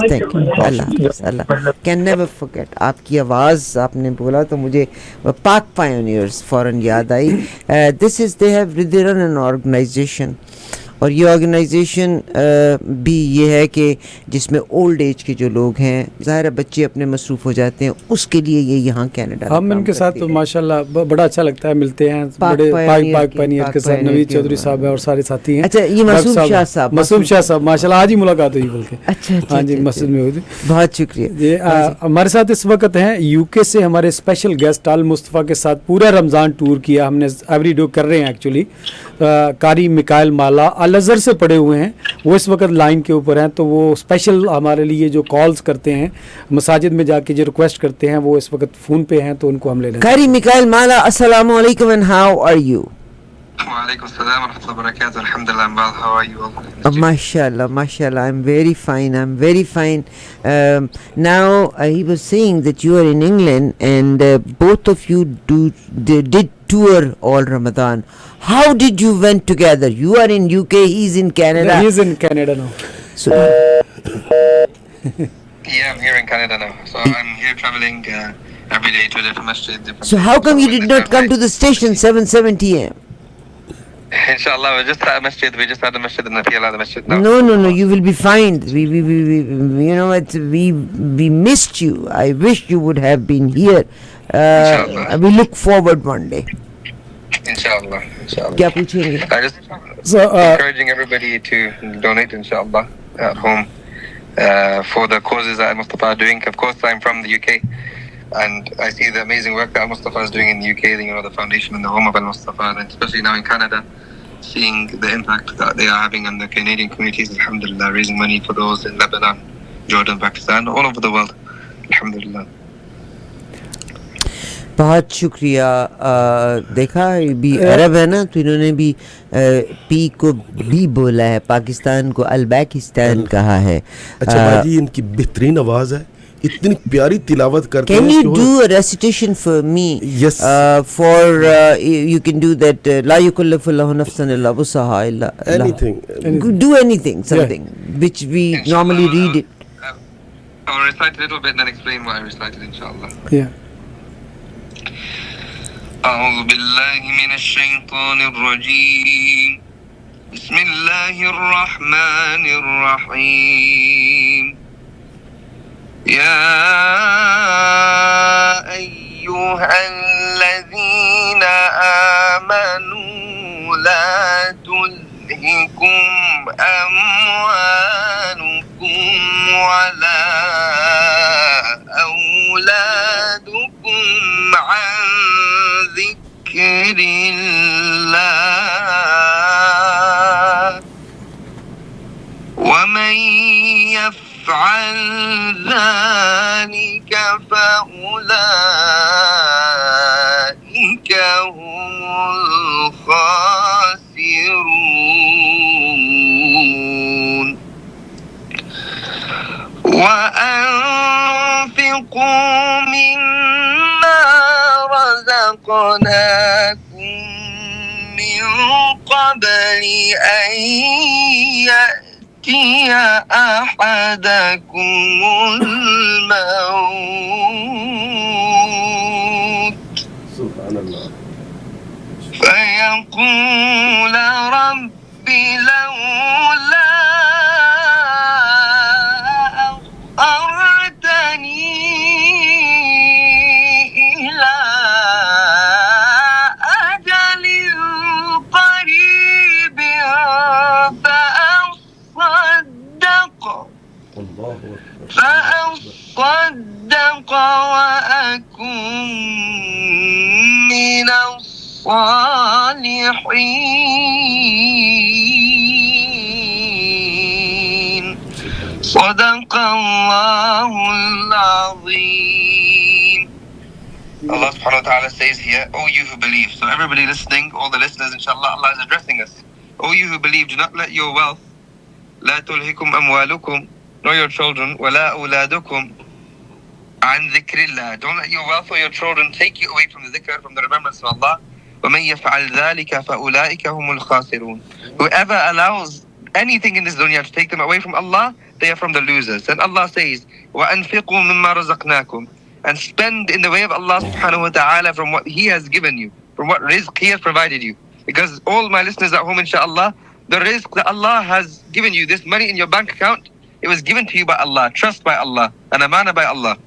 Thank you. اللہ حافظ. اللہ کین نیور فرگیٹ. آپ کی آواز آپ نے بولا تو مجھے پاک پائنیئرز فوراً یاد آئی. This is they have there an organization, اور یہ آرگنائزیشن بھی یہ ہے کہ جس میں اولڈ ایج کے جو لوگ ہیں, ظاہر ہے بچے اپنے مصروف ہو جاتے ہیں, اس کے لیے یہ یہاں کینیڈا ہم ان کے ساتھ ماشاءاللہ بڑا اچھا لگتا ہے, ملتے ہیں بڑے پاک پائنیئر کے ساتھ. نوید چودھری صاحب ہیں اور سارے ساتھی ہیں. اچھا یہ معصوم شاہ صاحب. معصوم شاہ صاحب ماشاءاللہ آج ہی ملاقات ہوئی بول کے. اچھا ہاں جی, مسجد میں ہوئی تھی. بہت شکریہ. ہمارے ساتھ اس وقت ہیں یو کے سے ہمارے اسپیشل گیسٹ آل مصطفیٰ کے ساتھ پورا رمضان ٹور کیا ہم نے. ایوری ڈو کر رہے ہیں ایکچولی. قاری میکائل مالا الازہر سے پڑھے ہوئے ہیں, وہ اس وقت لائن کے اوپر ہیں. تو وہ اسپیشل ہمارے لیے جو کالز کرتے ہیں مساجد میں جا کے جو ریکویسٹ کرتے ہیں, وہ اس وقت فون پہ ہیں, تو ان کو ہم لے لیں. قاری میکائل مالا, السلام علیکم and how are you? وعلیکم السلام ورحمۃ اللہ وبرکاتہ. الحمدللہ. How are you all? MashaAllah, MashaAllah. I'm very fine. Now he was saying that you are in England and both of you did tour all Ramadan. How did you went together? You are in UK, he's in Canada. He's in Canada now. So Yeah, I'm here in Canada now. So I'm here traveling every day to the masjid. So how come you did not come to the station 7:70 a.m.? Inshallah, we just had a masjid in the PLA masjid now. No, you will be fine. We you know what, we missed you. I wish you would have been here. We look forward one day. Inshallah. Kya puchenge? I just encouraging everybody to donate inshallah at home for the causes that Mustafa are doing. Of course, I'm from the UK. And I see the amazing work that Mustafa is doing in the UK, the foundation and the home of Al-Mustafa, and especially now in Canada, seeing the impact that they are having on the Canadian communities, alhamdulillah, raising money for those in Lebanon, Jordan, Pakistan, all over the world, alhamdulillah. بہت شکریہ. دیکھا بھی عرب ہے نا, تو انہوں نے بھی پی کو بھی بولا ہے, پاکستان کو الباکستان کہا ہے. اچھا باجی, ان کی بہترین آواز ہے, اتنی پیاری تلاوت کرتے ہیں. Can you do a recitation for me? Yes. You can do that. لا يكلف الله نفسا إلا وسعها إلا. Anything. Do anything, something which we normally read it. I'll recite a little bit and then explain what I recited, inshallah. Yeah. أعوذ بالله من الشيطان الرجيم. بسم الله الرحمن الرحيم. يا أيها الذين آمنوا لا تلهكم أموالكم ولا أولادكم عن ذكر الله ومن يفعل ذلك فأولئك هم الخاسرون. وأنفقوا مما رزقناكم من قبل أن يأتي أحدكم الموت فيقول رب لولا أخرتني إلى أجل قريب فأصدق وأكن من الصالحين صدق الله العظيم. Allah subhanahu wa ta'ala says here, "O you who believe." So everybody listening, all the listeners, inshallah, Allah is addressing us. "O you who believe, do not let your wealth, la tulhikum amwalukum, nor your children, wala awladukum, an dhikrillah. Don't let your wealth or your children take you away from the dhikr, from the remembrance of Allah. وَمَنْ يَفْعَلْ ذَلِكَ فَأُولَٰئِكَ هُمُ الْخَاسِرُونَ. Whoever allows anything in this dunya to take them away from Allah, they are from the losers. And Allah says, وَأَنْفِقُوا مِمَّا رَزَقْنَاكُمْ. And spend in the way of Allah subhanahu wa ta'ala from what He has given you, from what rizq He has provided you. Because all my listeners at home, inshallah, the rizq that Allah has given you, this money in your bank account, it was given to you by Allah, trust by Allah, and amana by Allah.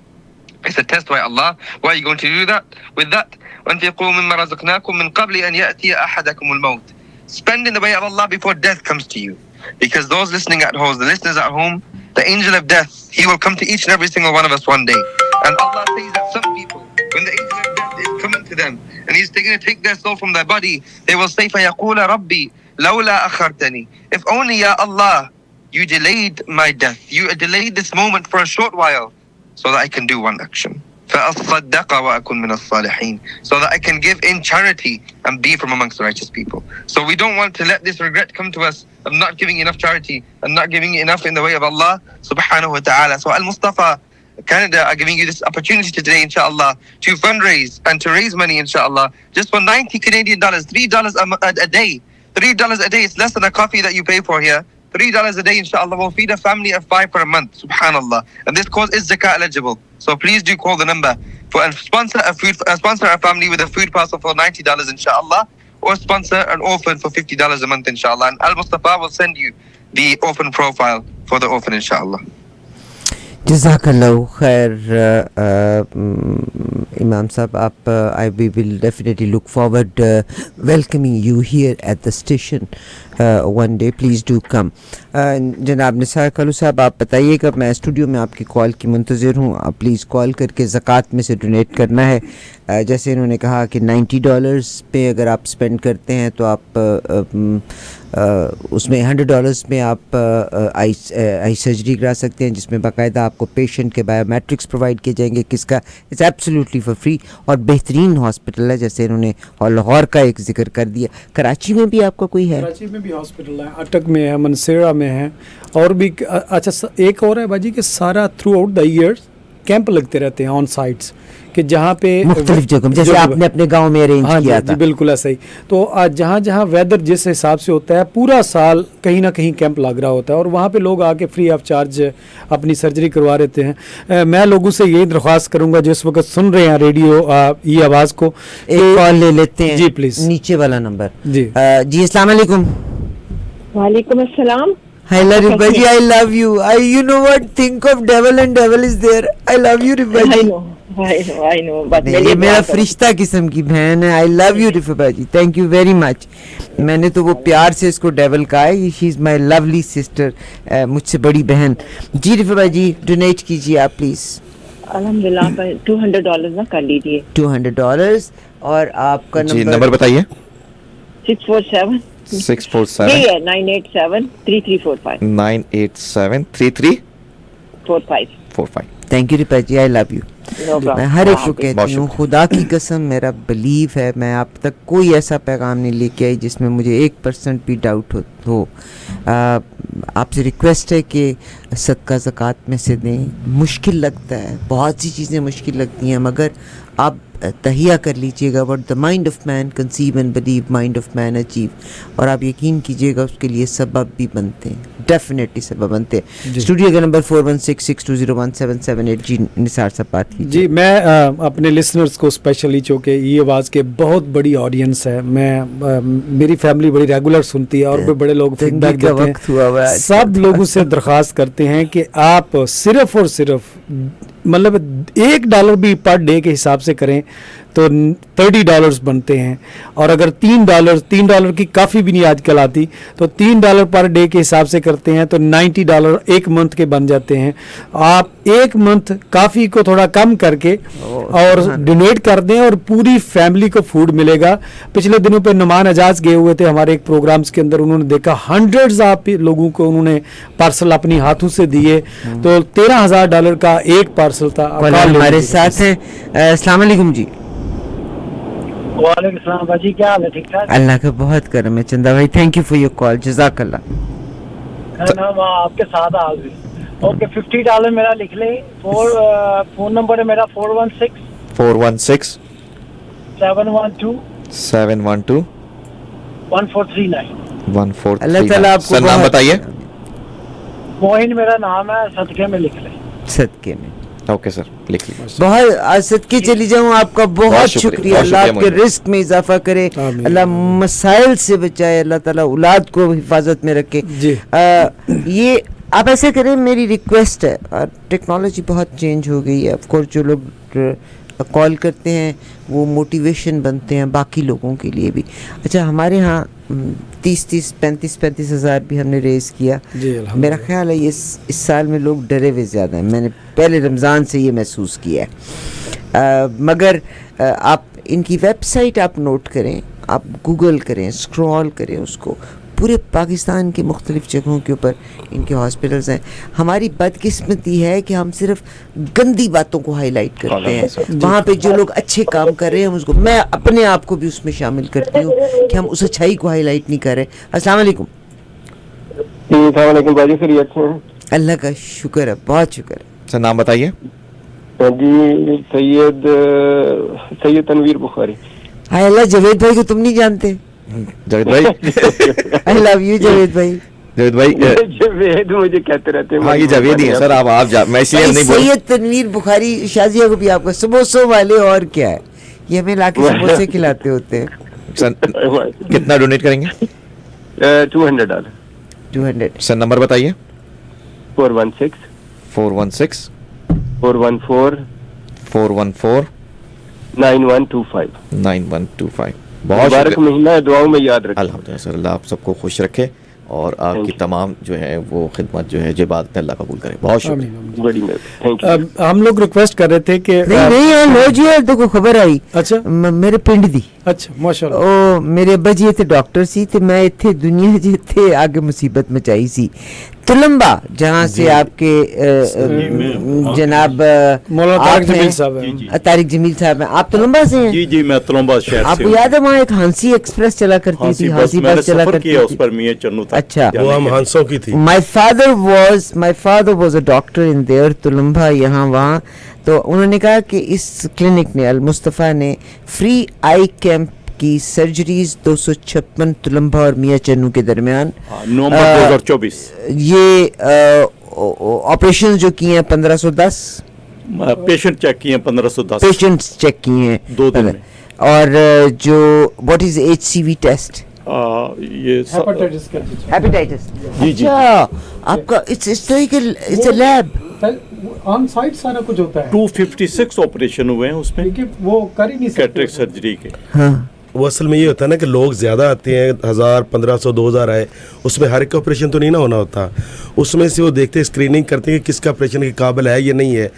It's a test by Allah. Why are you going to do that? With that, وَأَنْفِقُوا مِمَّا رَزَقْنَاكُمْ مِنْ قَبْلِ أَنْ يَأْتِيَ أَحَدَكُمُ الْمَوْتِ. Spend in the way of Allah before death comes to you. Because those listening at home, the listeners at home, the angel of death, he will come to each and every single one of us one day. And Allah says that some people, when the angel of death is coming to them, and he's going to take their soul from their body, they will say, فَيَقُولَ رَبِّي لَوْلَا أَخَرْتَنِي. If only, Ya Allah, you delayed my death. You delayed this moment for a short while, so that I can do one action. فَأَصَّدَّقَ وَأَكُنْ مِنَ الصَّالِحِينَ. So that I can give in charity and be from amongst the righteous people. So we don't want to let this regret come to us of not giving enough charity and not giving enough in the way of Allah subhanahu wa ta'ala. So Al-Mustafa Canada are giving you this opportunity today, inshallah, to fundraise and to raise money, inshallah, just for 90 Canadian dollars, $3 a day. $3 a day, it's less than a coffee that you pay for here. $3 a day, inshallah, will feed a family of 5 for a month, subhanallah. And this cause is zakah eligible. So please do call the number for and sponsor a family with a food parcel for $90, inshallah, or sponsor an orphan for $50 a month, inshallah. And Al-Mustafa will send you the orphan profile for the orphan, inshallah. Jazakallah khair, Imam Sahab. We will definitely look forward welcoming you here at the station one day. Please do come. जनाब निसार कालू साहब, आप बताइएगा, मैं studio में आपकी call की मुंतज़िर हूँ. आप प्लीज़ कॉल करके ज़कात में से डोनेट करना है. जैसे इन्होंने कहा कि $90 पे अगर आप स्पेंड करते हैं तो आप उसमें $100 में आप आई सर्जरी करा सकते हैं, जिसमें बाकायदा आपको पेशेंट के बायोमेट्रिक्स प्रोवाइड किए जाएंगे, किसका इट्स एब्सोल्युटली फॉर फ्री. और बेहतरीन हॉस्पिटल है, जैसे इन्होंने लाहौर का एक जिक्र कर दिया. कराची में भी आपका कोई है? कराची में भी हॉस्पिटल है, अटक में है, मनसेरा में है, और भी. अच्छा, एक और है बाजी कि सारा through out the years camp लगते रहते हैं ऑन साइट्स, कि जहाँ पे मुख्तलिफ जगह, जैसे आपने अपने गांव में अरेंज किया था. बिल्कुल ऐसा ही. तो आज जहाँ जहाँ वेदर जिस हिसाब से होता है, पूरा साल कहीं ना कहीं कैंप लग रहा होता है, और वहाँ पे लोग आके फ्री ऑफ चार्ज अपनी सर्जरी करवा रहते हैं. मैं लोगों से यही दरख्वास्त करूँगा जो इस वक्त सुन रहे हैं रेडियो ये आवाज़ को, एक कॉल ले लेते हैं. जी प्लीज़, नीचे वाला नंबर. जी जी, अस्सलाम वालेकुम. वालेकुम अस्सलाम. Hi Ribaji, I love you. You know what? Think of devil and devil is there. I love you, Ribaji. I know. But ये मेरा फरिश्ता किस्म की बहन है. I love you, Ribaji. Thank you very much. मैंने तो वो प्यार से इसको devil कहा है. She is my lovely sister. मुझसे बड़ी बहन. जी रिबाजी, डोनेट कीजिए आप प्लीज. अल्हम्दुलिल्लाह, $200 ना कर लीजिए. $200. और आपका नंबर बताइए. 647-987-3345. 987-3345. Thank you Ripaji, I love you. मैं हर एक को कहती हूँ, खुदा की कसम मेरा बिलीव है, मैं अब तक कोई ऐसा पैगाम नहीं लेके आई जिसमें मुझे 1% भी डाउट हो. आपसे रिक्वेस्ट है कि सदका ज़कात में से दें. मुश्किल लगता है, बहुत सी चीज़ें मुश्किल लगती हैं, मगर आप तहिया कर लीजिएगा, what the mind of man conceive and believe, mind of man achieve, और आप यकीन कीजिएगा उसके लिए सबब भी बनते हैं, डेफिनेटली सबब बनते हैं. स्टूडियो का नंबर 4166201778. जी निसार साहब बात कीजिए. जी मैं अपने लिसनर्स को स्पेशली, चूँकि ये आवाज़ के बहुत बड़ी ऑडियंस है, मैं मेरी फैमिली बड़ी रेगुलर सुनती है और भी बड़े लोग फीडबैक देते हैं, सब लोगों से दरख्वास्त करते हैं कि आप सिर्फ और सिर्फ मतलब $1 भी पर डे के हिसाब से करें तो $30 बनते हैं, और अगर $3 की काफ़ी भी नहीं आजकल आती, तो $3 पर डे के हिसाब से करते हैं तो $90 एक मंथ के बन जाते हैं. आप एक मंथ काफ़ी को थोड़ा कम करके और डोनेट कर दें और पूरी फैमिली को फूड मिलेगा. पिछले दिनों पे नुमान एजाज गए हुए थे हमारे एक प्रोग्राम्स के अंदर, उन्होंने देखा हंड्रेड्स ऑफ लोगों को उन्होंने पार्सल अपनी हाथों से दिए, तो $13,000 का एक पार्सल था. हमारे साथ हैं. अस्सलाम वालेकुम जी. वालेकुम सलाम भाजी, क्या हाल है? ठीक ठाक. अल्लाह का बहुत करम है चंदा भाई, thank you for your call, जज़ाकल्लाह. नाम आपके साथ आ गई. ओके, $50 मेरा लिख ले. फोन नंबर है मेरा 416 712 1439. अल्लाह ताला आपको. सर नाम बताइए. मोहिन मेरा नाम है, सदके में लिख ले. सदके में. ओके सर, लिख लीजिए. बहुत सदके चली जाऊँ, आपका बहुत शुक्रिया. अल्लाह आपके रिस्क में इजाफा करे, अल्लाह मसाइल से बचाए, अल्लाह ताला औलाद को हिफाजत में रखे. ये आप ऐसे करें, मेरी रिक्वेस्ट है. और टेक्नोलॉजी बहुत चेंज हो गई है, ऑफ कोर्स जो लोग कॉल करते हैं वो मोटिवेशन बनते हैं बाकी लोगों के लिए भी. अच्छा, हमारे यहाँ 35 हज़ार भी हमने रेज़ किया. मेरा ख्याल है इस साल में लोग डरे हुए ज़्यादा हैं, मैंने पहले रमज़ान से ये महसूस किया है. मगर आप इनकी वेबसाइट आप नोट करें, आप गूगल करें, स्क्रॉल करें उसको, पूरे पाकिस्तान के मुख्तलिफ़ जगहों के ऊपर इनके हॉस्पिटल्स हैं. हमारी बदकिस्मती है कि हम सिर्फ गंदी बातों को हाईलाइट करते हैं. वहाँ पे जो लोग अच्छे काम कर रहे हैं उसको, मैं अपने आप को भी उसमें शामिल करती हूँ कि हम उस अच्छाई को हाईलाइट नहीं कर रहे. अस्सलाम वालेकुम. भाजी, खैरियत से हैं? अल्लाह का शुक्र है, बहुत शुक्र है. सर नाम बताइए. जी सैयद तनवीर बुखारी. हाय अल्लाह, जावेद भाई को तुम नहीं जानते? जावेद भाई, आई लव यू जावेद भाई. जावेद भाई, जावेद मुझे कहते रहते हैं. हाँ, ये जावेद ही है सर. आप मैं इसलिए नहीं बोल. सैयद तनवीर बुखारी शाजिया को भी आपका समोसों वाले, और क्या है, ये हमें लाके समोसे खिलाते होते हैं. सर कितना डोनेट करेंगे? $200. 200. सर नंबर बताइए. 416 414 9125. बहुत मुबारक महीना है, दुआओं में याद रखें. अल्हम्दुलिल्लाह सर, अल्लाह आप सबको खुश रखे और आपकी तमाम जो है वो खिदमत जो है इबादत अल्लाह कबूल करे. बहुत शुक्रिया, बड़ी मेहरबानी. हम लोग रिक्वेस्ट कर रहे थे कि नहीं लो जी, देखो खबर आई. अच्छा, मेरे पिंड दी. अच्छा, माशाल्लाह. ओ मेरे अब्बा जी थे डॉक्टर सी, ते मैं इत्थे दुनिया जी थे आगे मुसीबत मचाई सी. तुलंबा जहाँ से आपके जनाब तारिक जमील साहब हैं, आप तुलंबा से हैं? जी जी, मैं तुलंबा शहर से. आपको याद है वहाँ एक हांसी एक्सप्रेस चला करती थी? हांसी बस चला करती थी उस पर मियां चन्नू था. अच्छा, वो हम हांसों की थी. My father was a doctor in there Tulamba, यहाँ वहाँ. तो उन्होंने कहा कि इस क्लिनिक ने, अल मुस्तफ़ा ने फ्री आई कैंप की सर्जरीज 256 तुलंबा और मियां चन्नू के दरमियान नवंबर 2024 ये ऑपरेशन जो किए हैं 1510 पेशेंट चेक किए हैं. 1510 पेशेंट्स चेक किए हैं 2 दिन में. और जो व्हाट इज HCV टेस्ट, ये हेपेटाइटिस. जी जी, आपका it's like it's a lab on site सारा कुछ होता है. 256 ऑपरेशन हुए हैं उसमें, वो कर ही नहीं सकते कैटरेक्ट सर्जरी के. हाँ, वो असल में ये होता है ना कि लोग ज़्यादा आते हैं, 1000 1500 2000 आए, उसमें हर एक का ऑपरेशन तो नहीं ना होना होता. उसमें से वो देखते हैं, स्क्रीनिंग करते हैं कि किसका ऑपरेशन के काबिल है या नहीं है.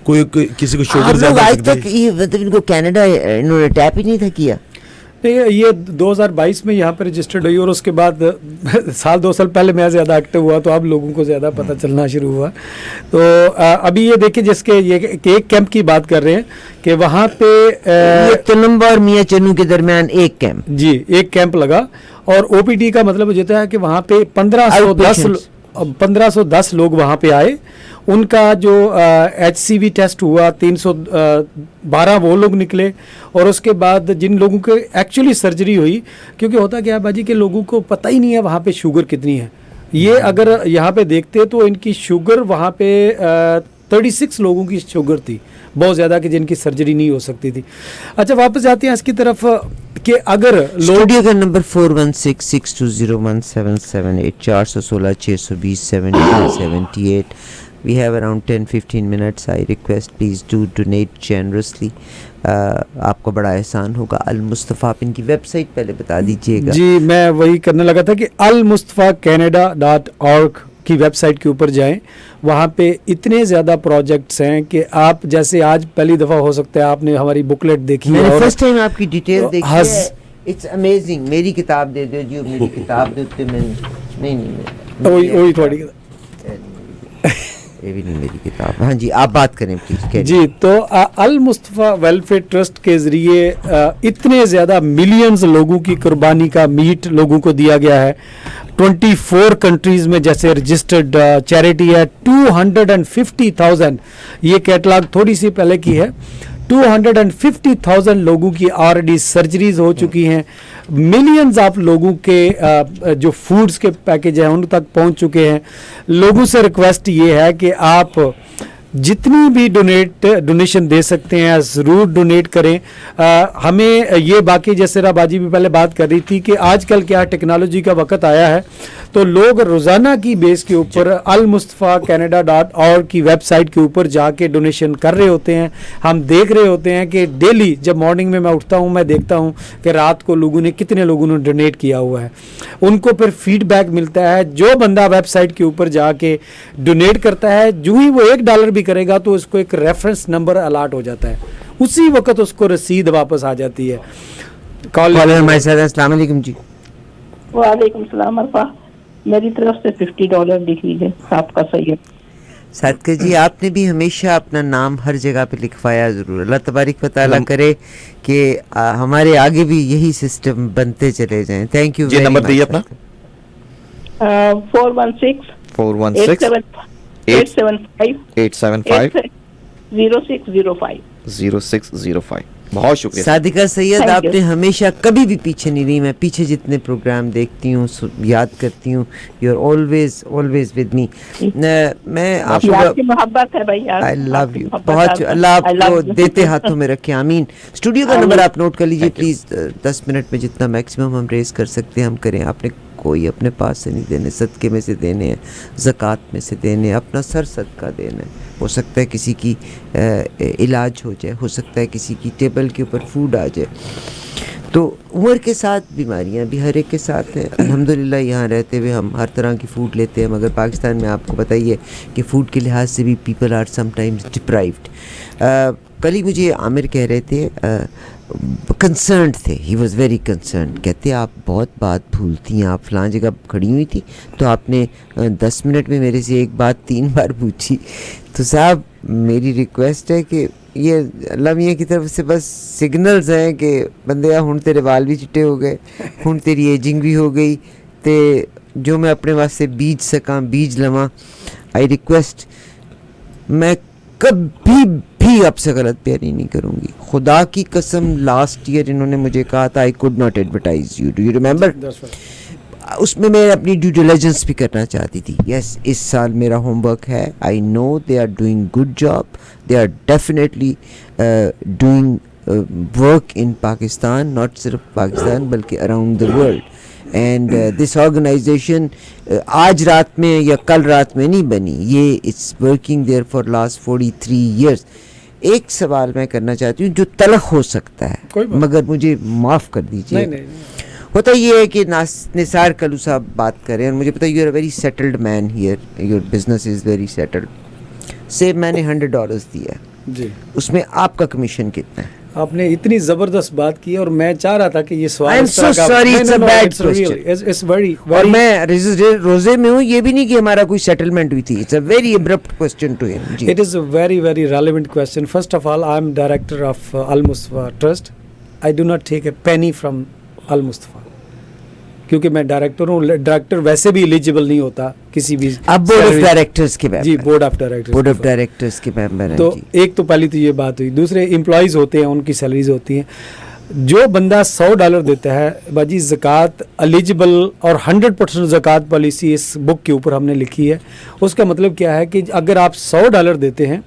कोई किसी को शुगर ज़्यादा आज तक ये मतलब इनको कनाडा इन्होंने टैप ही नहीं था किया. ये 2022 में यहाँ पे रजिस्टर्ड हुई और उसके बाद साल 2 साल पहले मैं ज़्यादा एक्टिव हुआ तो अब लोगों को ज़्यादा पता चलना शुरू हुआ. तो अभी ये देखिए, जिसके ये एक कैंप की बात कर रहे हैं कि वहाँ पे तुलंबा और मियां चन्नू के दरमियान एक कैंप. जी, एक कैंप लगा. और OPD का मतलब होता है कि वहाँ पे 1510 लोग वहाँ पे आए उनका जो HCV टेस्ट हुआ 312 वो लोग निकले, और उसके बाद जिन लोगों के एक्चुअली सर्जरी हुई, क्योंकि होता क्या है बाजी के लोगों को पता ही नहीं है वहाँ पे शुगर कितनी है। ये अगर यहाँ पे देखते तो इनकी शुगर वहाँ पे 36 लोगों की शुगर थी, बहुत ज़्यादा, कि जिनकी सर्जरी नहीं हो सकती थी। अच्छा, वापस जाते हैं इसकी तरफ कि अगर स्टूडियो का number 4166201778 416-620-7878। We have around 10-15 minutes. I request please do donate generously. आपको बड़ा एहसान होगा। अल-मुस्तफ़ा, आप इनकी वेबसाइट पहले बता दीजिएगा। जी, मैं वही करने लगा था कि almustafacanada.org की वेबसाइट के ऊपर जाएं, वहाँ पे इतने ज़्यादा प्रोजेक्ट्स हैं कि आप, जैसे आज पहली दफ़ा हो सकता है आपने हमारी बुकलेट देखी है, मैंने फर्स्ट टाइम आपकी डिटेल देखी है। It's amazing. मेरी किताब दे दो जी, मेरी किताब दे दो। नहीं वही थोड़ी ये भी नहीं मेरी किताब। हाँ जी, आप बात करें प्लीज। जी, तो अल-मुस्तफ़ा वेलफेयर ट्रस्ट के ज़रिए इतने ज़्यादा मिलियंस लोगों की कुर्बानी का मीट लोगों को दिया गया है। 24 कंट्रीज़ में जैसे रजिस्टर्ड चैरिटी है। 250,000, ये कैटलॉग थोड़ी सी पहले की है, 250,000 लोगों की ऑलरेडी सर्जरीज हो चुकी हैं। मिलियंस ऑफ लोगों के जो फूड्स के पैकेज हैं उन तक पहुंच चुके हैं। लोगों से रिक्वेस्ट ये है कि आप जितनी भी डोनेशन दे सकते हैं ज़रूर डोनेट करें। हमें ये बाकी, जैसे राबाजी भी पहले बात कर रही थी कि आजकल क्या टेक्नोलॉजी का वक्त आया है, तो लोग रोज़ाना की बेस के ऊपर almustafacanada.org की वेबसाइट के ऊपर जाके डोनेशन कर रहे होते हैं। हम देख रहे होते हैं कि डेली जब मॉर्निंग में मैं उठता हूँ, मैं देखता हूँ कि रात को कितने लोगों ने डोनेट किया हुआ है। उनको फिर फीडबैक मिलता है। जो बंदा वेबसाइट के ऊपर जाके डोनेट करता है, जो ही वो $1 भी करेगा तो उसको एक रेफरेंस नंबर अलॉट हो जाता है, उसी वक्त उसको रसीद वापस आ जाती है। कॉलर हमारे साथ। अस्सलाम वालेकुम जी। वालेकुम सलाम। अरफा, मेरी तरफ से $50 लिख लीजिए। आपका सही है सादका जी। आपने भी हमेशा अपना नाम हर जगह पे लिखवाया ज़रूर। अल्लाह तबारिक व तआला करे कि हमारे आगे भी यही सिस्टम बनते चले जाएं। Thank you. जी, नंबर दिए अपना। 416-875-0605 बहुत शुक्रिया सादिका सैयद। आपने हमेशा कभी भी पीछे नहीं रही। मैं पीछे जितने प्रोग्राम देखती हूँ, याद करती हूँ, you are always with me. मैं आपकी मोहब्बत है भाई यार। आई लव यू बहुत। अल्लाह आपको देते हाथों में रखे, आमीन। स्टूडियो का नंबर आप नोट कर लीजिए प्लीज़। 10 मिनट में जितना मैक्सिमम हम रेस कर सकते हैं हम करें। आपने कोई अपने पास से नहीं देने, सदक़े में से देने हैं, ज़कात में से देने, अपना सर सदका देना है। हो सकता है किसी की इलाज हो जाए, हो सकता है किसी की टेबल के ऊपर फूड आ जाए। तो उम्र के साथ बीमारियां भी हर एक के साथ हैं। अल्हम्दुलिल्लाह यहाँ रहते हुए हम हर तरह की फ़ूड लेते हैं, मगर पाकिस्तान में आपको बताइए कि फ़ूड के लिहाज से भी पीपल आर समटाइम्स डिप्राइव्ड। कल ही मुझे आमिर कह रहे थे, कंसर्न थे, ही वॉज़ वेरी कंसर्न। कहते आप बहुत बात भूलती हैं, आप फ़लाँ जगह खड़ी हुई थी तो आपने 10 मिनट में मेरे से एक बात 3 बार पूछी। तो साहब मेरी रिक्वेस्ट है कि ये अल्लाह मियां की तरफ से बस सिग्नल्स हैं कि बंदे हुण तेरे बाल भी चिट्टे हो गए, हुण तेरी एजिंग भी हो गई, तो जो मैं अपने वास्ते बीज सकां बीज लवां। आई रिक्वेस्ट, मैं कभी भी आपसे गलत प्यारी नहीं करूँगी। खुदा की कसम, लास्ट ईयर इन्होंने मुझे कहा था I could not advertise you, do you remember? उसमें मैं अपनी ड्यू डिलिजेंस भी करना चाहती थी। यस, इस साल मेरा होमवर्क है। I know they are doing good job, they are definitely doing work in Pakistan, not सिर्फ पाकिस्तान बल्कि around the world. And this organization आज रात में या कल रात में नहीं बनी, ये it's working there for last 43 years। एक सवाल मैं करना चाहती हूँ जो तलख हो सकता है, मगर मुझे माफ़ कर दीजिए। नहीं। होता ये है कि निसार कलू साहब बात करें और मुझे पता है you are very settled man here, your business is very settled. से मैंने $100 दिया जी, उसमें आपका कमीशन कितना है? आपने इतनी जबरदस्त बात की और मैं चाह रहा था कि ये सवाल I am so sorry, it's a bad question. It's very और मैं रोजे में हूँ, ये भी नहीं कि हमारा कोई सेटलमेंट हुई थी। It's a very abrupt question to him. It is a very relevant question. First of all, I am director of Al Mustafa Trust. I do not take a penny from Al Mustafa. क्योंकि मैं director हूँ, director वैसे भी eligible नहीं होता किसी भी। अब बोर्ड ऑफ डायरेक्टर्स के जी, बोर्ड ऑफ डायरेक्टर्स के मेंबर हैं। तो एक तो पहली तो ये बात हुई। दूसरे एम्प्लॉइज़ होते हैं, उनकी सैलरीज होती हैं। जो बंदा $100 देता है बाजी, ज़कात एलिजिबल और 100% ज़कात पॉलिसी इस बुक के ऊपर हमने लिखी है। उसका मतलब क्या है कि अगर आप $100 देते हैं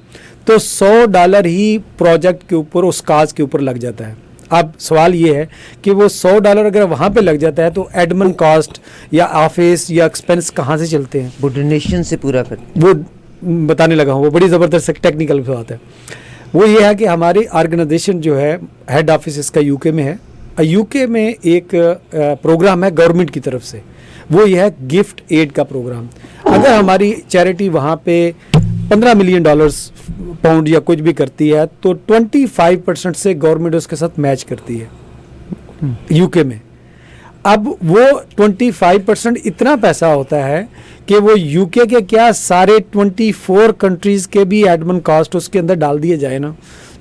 तो $100 ही प्रोजेक्ट के ऊपर, उस काज के ऊपर लग जाता है। अब सवाल ये है कि वो $100 अगर वहाँ पे लग जाता है तो एडमिन कॉस्ट या ऑफिस या एक्सपेंस कहाँ से चलते हैं? वो डोनेशन से पूरा करते। वो बताने लगा हूँ, वो बड़ी ज़बरदस्त टेक्निकल बात है। वो ये है कि हमारी ऑर्गेनाइजेशन जो है, हेड ऑफिस इसका यूके में है। यूके में एक प्रोग्राम है गवर्नमेंट की तरफ से, वो ये है गिफ्ट एड का प्रोग्राम। अगर हमारी चैरिटी वहाँ पे $15 मिलियन पाउंड या कुछ भी करती है तो 25% से गवर्नमेंट उसके साथ मैच करती है यूके में। अब वो 25% इतना पैसा होता है कि वो यूके के क्या सारे 24 कंट्रीज़ के भी एडमिन कॉस्ट उसके अंदर डाल दिए जाए ना,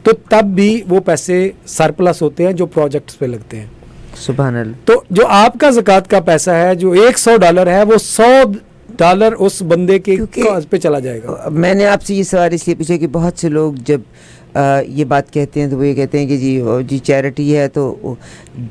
तो तब भी वो पैसे सरप्लस होते हैं जो प्रोजेक्ट्स पे लगते हैं। सुभान अल्लाह। तो जो आपका ज़कात का पैसा है, जो $100 है, वो $100 उस बंदे के काज पे चला जाएगा। मैंने आपसे ये सवाल इसलिए पूछा कि बहुत से लोग जब ये बात कहते हैं तो वो ये कहते हैं कि जी चैरिटी है, तो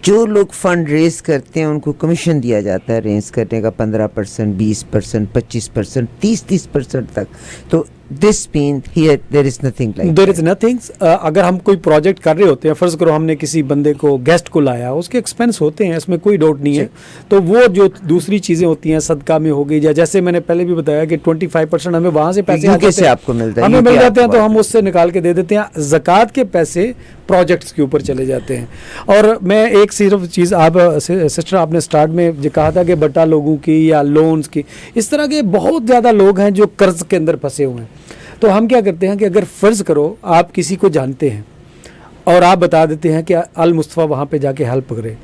जो लोग फंड रेज करते हैं उनको कमीशन दिया जाता है रेज करने का 15%, 20%, 25%, 30% तक। तो this mean here there is nothing like, there is nothing. अगर हम कोई प्रोजेक्ट कर रहे होते हैं, फर्ज करो हमने किसी बंदे को गेस्ट को लाया, उसके एक्सपेंस होते हैं, इसमें कोई डाउट नहीं है। तो वो जो दूसरी चीज़ें होती हैं, सदका में हो गई, या जैसे मैंने पहले भी बताया कि 25% हमें वहाँ से पैसे आपको मिलता है, हमें मिल जाते हैं, तो हम उससे निकाल के दे देते हैं। ज़कात के पैसे प्रोजेक्ट्स के ऊपर चले जाते हैं। और मैं एक सिर्फ चीज़, आप सिस्टर आपने स्टार्ट में जो कहा था कि बटा लोगों की या लोन्स की, इस तरह के बहुत ज़्यादा लोग हैं जो कर्ज के अंदर फंसे हुए हैं। तो हम क्या करते हैं कि अगर फ़र्ज़ करो आप किसी को जानते हैं और आप बता देते हैं कि अल मुस्तफ़ा वहाँ पे जाके हेल्प करे,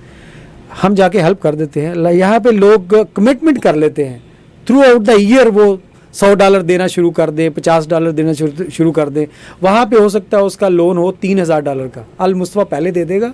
हम जाके हेल्प कर देते हैं। यहाँ पे लोग कमिटमेंट कर लेते हैं, थ्रू आउट द ईयर वो $100 देना शुरू कर दें, $50 देना शुरू कर दें। वहाँ पे हो सकता है उसका लोन हो $3000 का, अल मुस्तफ़ा पहले दे देगा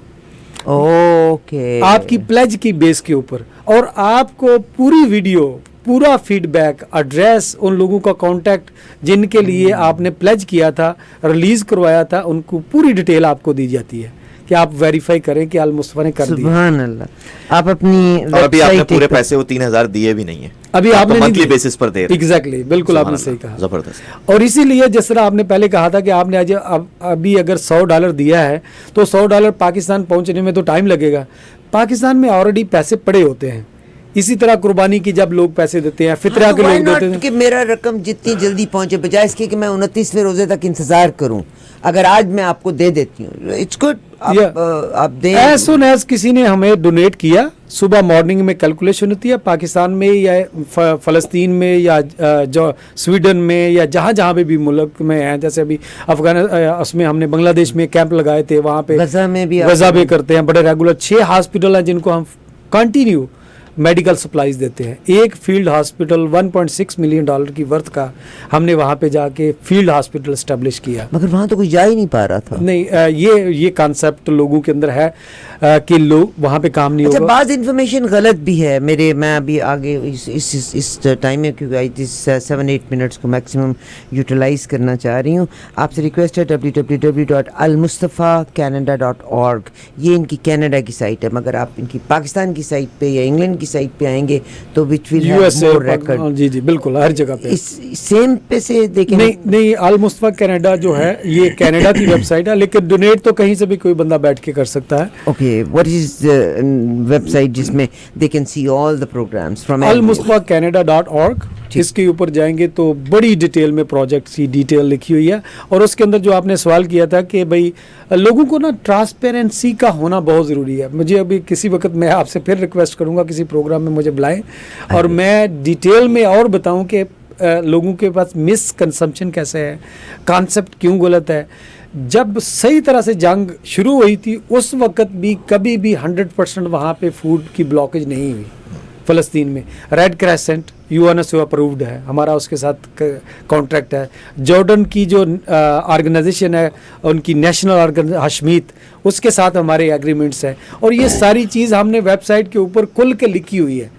ओके आपकी प्लेज की बेस के ऊपर, और आपको पूरी वीडियो, पूरा फीडबैक, एड्रेस, उन लोगों का कांटेक्ट जिनके लिए आपने प्लेज किया था, रिलीज़ करवाया था, उनको पूरी डिटेल आपको दी जाती है कि आप वेरीफाई करें कि अल मुस्तफ़ा ने कर दिया। सुभान अल्लाह। आप अपनी और अभी आपने पूरे पैसे वो 3000 दिए भी नहीं है, अभी आपने मंथली बेसिस पर दे रहे हैं। एग्जैक्टली, बिल्कुल आपने सही कहा, जबरदस्त। और इसीलिए जिस तरह आपने पहले कहा था कि आपने आज अभी अगर $100 दिया है तो $100 पाकिस्तान पहुंचने में तो टाइम लगेगा। पाकिस्तान में ऑलरेडी पैसे पड़े होते हैं। इसी तरह कुर्बानी की जब लोग पैसे देते हैं, फितरा के लोग देते हैं कि मेरा रकम जितनी जल्दी पहुंचे, बजाय इसके कि मैं 29वें रोजे तक इंतजार करूं, अगर आज मैं आपको दे देती हूँ, इट्स गुड। आप दें। एज सुन एज किसी ने हमें डोनेट किया, सुबह मॉर्निंग में कैलकुलेशन होती है, पाकिस्तान में या फ़लस्तीन में या जो स्वीडन में या जहाँ जहाँ पे भी मुल्क में हैं, जैसे अभी उसमें हमने बांग्लादेश में कैंप लगाए थे, वहाँ पे गज़ा में भी करते हैं बड़े रेगुलर। 6 हॉस्पिटल हैं जिनको हम कंटिन्यू मेडिकल सप्लाईज देते हैं। एक फील्ड हॉस्पिटल $1.6 मिलियन की वर्थ का हमने वहाँ पे जाके फील्ड हॉस्पिटल एस्टेब्लिश किया, मगर वहाँ तो कोई जा ही नहीं पा रहा था। नहीं, ये कॉन्सेप्ट लोगों के अंदर है कि लोग वहाँ पे काम नहीं होगा। बाज़ इन्फॉर्मेशन गलत भी है। मैं अभी आगे इस टाइम में, क्योंकि 7-8 मिनट्स को मैक्सिमम यूटिलाइज करना चाह रही हूँ, आपसे रिक्वेस्ट है www.almustafacanada.org, ये इनकी कनाडा की साइट है, मगर आप इनकी पाकिस्तान की साइट पे या इंग्लैंड की साइट पे आएंगे तो which will have more record. जी जी बिल्कुल, हर जगह पे सेम पे से देखें। नहीं, अल मुस्तफा कनाडा जो है ये कनाडा की वेबसाइट है, लेकिन डोनेट तो कहीं से भी कोई बंदा बैठ के कर सकता है। Okay, what is the website जिसमें they can see all the programs from almustafacanada.org? इसके ऊपर जाएंगे तो बड़ी डिटेल में प्रोजेक्ट की डिटेल लिखी हुई है। और उसके अंदर जो आपने सवाल किया था कि भाई लोगों को ना ट्रांसपेरेंसी का होना बहुत ज़रूरी है। मुझे अभी किसी वक्त मैं आपसे फिर रिक्वेस्ट करूंगा किसी प्रोग्राम में मुझे बुलाएं और मैं डिटेल में और बताऊं कि लोगों के पास मिसकंसेप्शन कैसे है, कॉन्सेप्ट क्यों गलत है। जब सही तरह से जंग शुरू हुई थी उस वक्त भी कभी भी 100% वहाँ पे फूड की ब्लॉकेज नहीं हुई। फ़लस्तीन में। रेड क्रेसेंट UN से अप्रूव्ड है, हमारा उसके साथ कॉन्ट्रैक्ट है। जॉर्डन की जो ऑर्गेनाइजेशन है उनकी नेशनल हशमीत, उसके साथ हमारे एग्रीमेंट्स हैं। और ये सारी चीज़ हमने वेबसाइट के ऊपर खुल के लिखी हुई है।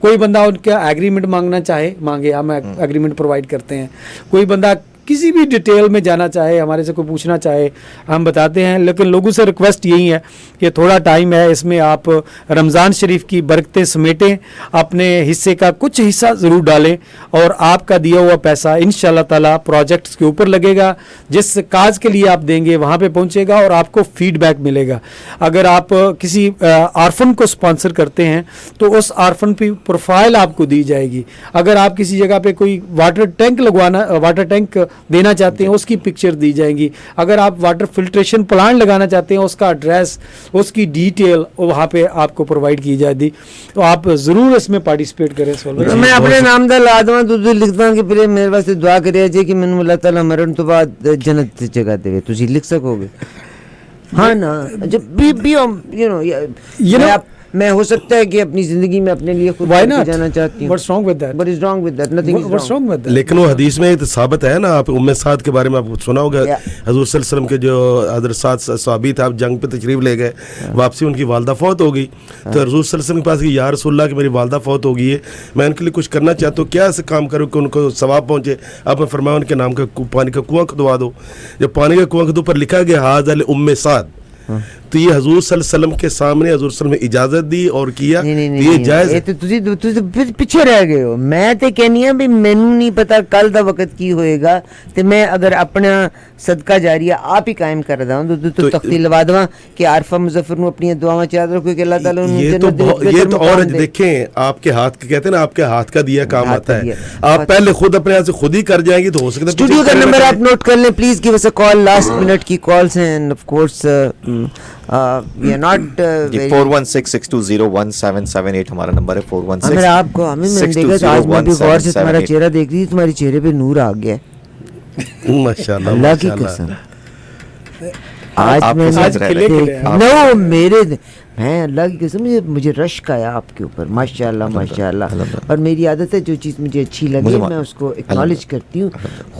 कोई बंदा उनका एग्रीमेंट मांगना चाहे मांगे, हम एग्रीमेंट प्रोवाइड करते हैं। कोई बंदा किसी भी डिटेल में जाना चाहे, हमारे से कोई पूछना चाहे, हम बताते हैं। लेकिन लोगों से रिक्वेस्ट यही है कि थोड़ा टाइम है, इसमें आप रमज़ान शरीफ की बरकतें समेटें, अपने हिस्से का कुछ हिस्सा ज़रूर डालें और आपका दिया हुआ पैसा इंशाअल्लाह ताला प्रोजेक्ट्स के ऊपर लगेगा। जिस काज के लिए आप देंगे वहाँ पे पहुँचेगा और आपको फीडबैक मिलेगा। अगर आप किसी आर्फन को स्पॉन्सर करते हैं तो उस आर्फन की प्रोफाइल आपको दी जाएगी। अगर आप किसी जगह पे कोई वाटर टैंक देना चाहते हैं, उसकी पिक्चर दी जाएंगी। अगर आप वाटर फिल्ट्रेशन प्लांट लगाना चाहते हैं, उसका एड्रेस, उसकी डिटेल वहाँ पे आपको प्रोवाइड की जाएगी। तो आप ज़रूर इसमें पार्टिसिपेट करें। मैं अपने नाम दा लादवा दूसरे लिखता हूँ कि पहले मेरे वास्ते दुआ करिए जी कि मैंने अल्लाह ताला मरण तो बाद जन्नत की जगह देवे। तुझे लिख सकोगे? हाँ ना, जब भी यू नो मैं हो सकता है कि अपनी जिंदगी में अपने लिए खुद जाना चाहती हूँ। What's wrong with that? What is wrong with that? Nothing is wrong with that. लेकिन वो हदीस में साबित है ना, आप उम्मे साद के बारे में आपको सुना होगा। हजूर सल्लल्लाहु अलैहि वसल्लम के जो हजरत साद सहाबी थे, आप जंग पे तशरीफ ले गए, वापसी उनकी वालदा फौत हो गई। तो हजूर सल्लल्लाहु अलैहि वसल्लम के पास कि या रसूलल्लाह कि मेरी वालदा फौत हो गई है, मैं उनके लिए कुछ करना चाहता हूँ, क्या ऐसे काम करूँ कि उनको सवाब पहुँचे। आपने फरमाया उनके नाम का पानी का कुआं खुदवा दो। जब पानी का कुआं खुदो पर लिखा गया हाज़ अल उम्मे साद, तो ये हजूर सल्लल्लाहु अलैहि वसल्लम के सामने हजूर सल्लल्लाहु अलैहि वसल्लम ने इजाजत दी और किया। ये जायज है। तुझे पीछे रह गए हो। मैं तो कहनी है भी मैनू नहीं पता कल दा वक्त की होएगा, तो मैं अगर अपना सदका जारिया आप ही कायम कर दा तो तख्ती लवा दवा कि आरफा मुजफ्फर नु अपनी दुआवां याद रखो कि अल्लाह ताला ये तो और देखें, आपके हाथ के कहते हैं ना, आपके हाथ का दिया काम आता है। आप पहले खुद अपने हाथ से खुद ही कर जाएंगी तो हो सकता है। स्टूडियो का नंबर आप नोट कर लें please, give us a call. Last minute की कॉल्स हैं end of course we are not 416-620-1778 हमारा नंबर है। 416 मैं आपको हमें देखा आज मैं भी गौर से तुम्हारा चेहरा देख रही थी, तुम्हारे चेहरे पे नूर आ गया माशाल्लाह। अल्लाह की कसम आज मैं मेरे मैं अल्लाह की कसम मुझे रश्क आया आपके ऊपर। माशाल्लाह माशाल्लाह। और मेरी आदत है जो चीज़ मुझे अच्छी लगे मैं उसको एक्नॉलेज करती हूँ।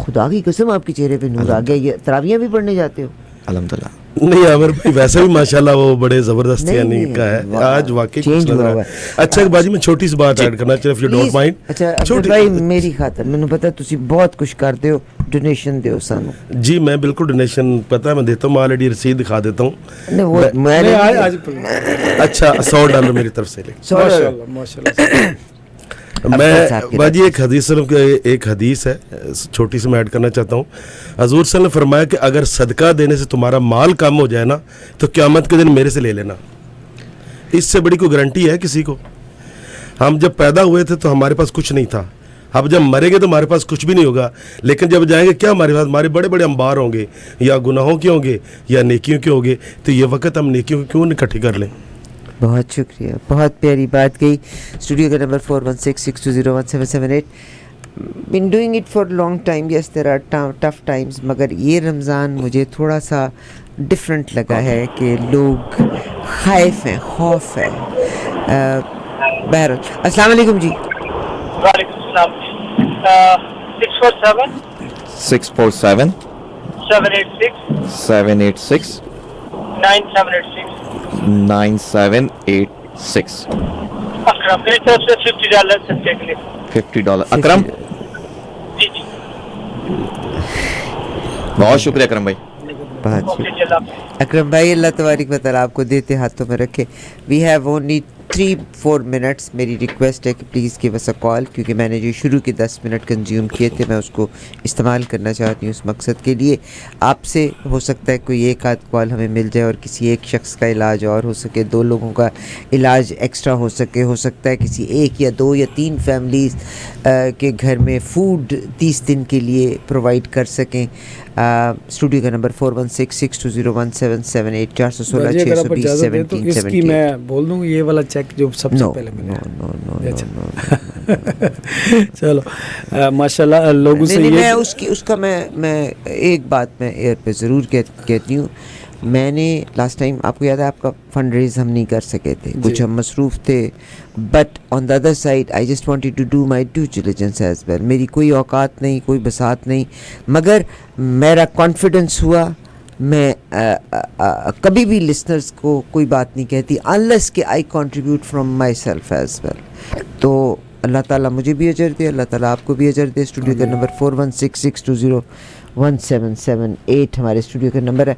खुदा की कसम आपके चेहरे पे नूर आ गया। ये तरावियाँ भी पढ़ने जाते हो? अल्हम्दुलिल्लाह। नहीं आमिर भाई, वैसे भी माशाल्लाह वो बड़े जबरदस्त यानी का है आज वाकई कुछ लग रहा है। अच्छा बाजी मैं छोटी सी बात ऐड करना चाहिए, इफ यू डोंट माइंड। अच्छा छोटी भाई मेरी खातर मैंने पता तुसी बहुत कुछ करते हो, डोनेशन दो सानू। जी मैं बिल्कुल डोनेशन पता है मैं देता हूँ, मैं ऑलरेडी रसीद दिखा देता हूँ। अच्छा $100 मेरी तरफ से। माशाल्लाह माशाल्लाह। मैं बाजी एक हदीस है छोटी सी मैं ऐड करना चाहता हूँ। हजूर सल्लल्लाहु अलैहि वसल्लम ने फरमाया कि अगर सदका देने से तुम्हारा माल कम हो जाए ना तो क़यामत के दिन मेरे से ले लेना। इससे बड़ी कोई गारंटी है किसी को? हम जब पैदा हुए थे तो हमारे पास कुछ नहीं था, अब जब मरेंगे तो हमारे पास कुछ भी नहीं होगा। लेकिन जब जाएंगे क्या हमारे पास हमारे बड़े बड़े अंबार होंगे, या गुनाहों के होंगे या नेकियों के होंगे। तो ये वक्त हम नेकियों को क्यों इकट्ठी कर लें। बहुत शुक्रिया, बहुत प्यारी बात कही। स्टूडियो का number 416-620-1778। Been doing it for long time, yes there are tough times, मगर ये रमज़ान मुझे थोड़ा सा डिफरेंट लगा है कि लोग खौफ हैं, खौफ है। बहरहाल अस्सलाम वालेकुम जी। वालेकुम सलाम। 647 786 9786 अकरम मेरी तरफ से $50 सदके के लिए। $50 अकरम जी जी बहुत शुक्रिया अकरम भाई। अकरम भाई अल्लाह तबारक व तआला आपको देते हाथों में रखे। We have only 3-4 minutes. मेरी रिक्वेस्ट है कि please give us a call, क्योंकि मैंने जो शुरू के 10 मिनट कंज्यूम किए थे मैं उसको इस्तेमाल करना चाहती हूँ उस मकसद के लिए। आपसे हो सकता है कोई एक आध कॉल हमें मिल जाए और किसी एक शख्स का इलाज और हो सके, 2 लोगों का इलाज एक्स्ट्रा हो सके। हो सकता है किसी 1 या 2 या 3 फैमिलीज़ के घर में फूड 30 दिन के लिए प्रोवाइड कर सकें। स्टूडियो का नंबर 416-620-1778 416-620-1778। मैं बोल दूँ ये वाला चेक जो सबसे पहले मिला। चलो माशाल्लाह लोगों से ये मैं उसका मैं एक बात मैं एयर पे ज़रूर कहती हूँ। میں نے لاسٹ ٹائم آپ کو یاد ہے آپ کا فنڈ ریز ہم نہیں کر سکے تھے, کچھ ہم مصروف تھے, but on the other side I just wanted to do my due diligence as well. میری کوئی اوقات نہیں, کوئی بساط نہیں, مگر میرا کانفیڈنس ہوا. میں کبھی بھی لسنرز کو کوئی بات نہیں کہتی انلیس کہ I contribute from myself as well. تو اللہ تعالیٰ مجھے بھی اجر دے, اللہ تعالیٰ آپ کو بھی اجر دے. اسٹوڈیو کا نمبر 4166201778 ہمارے اسٹوڈیو کا نمبر ہے.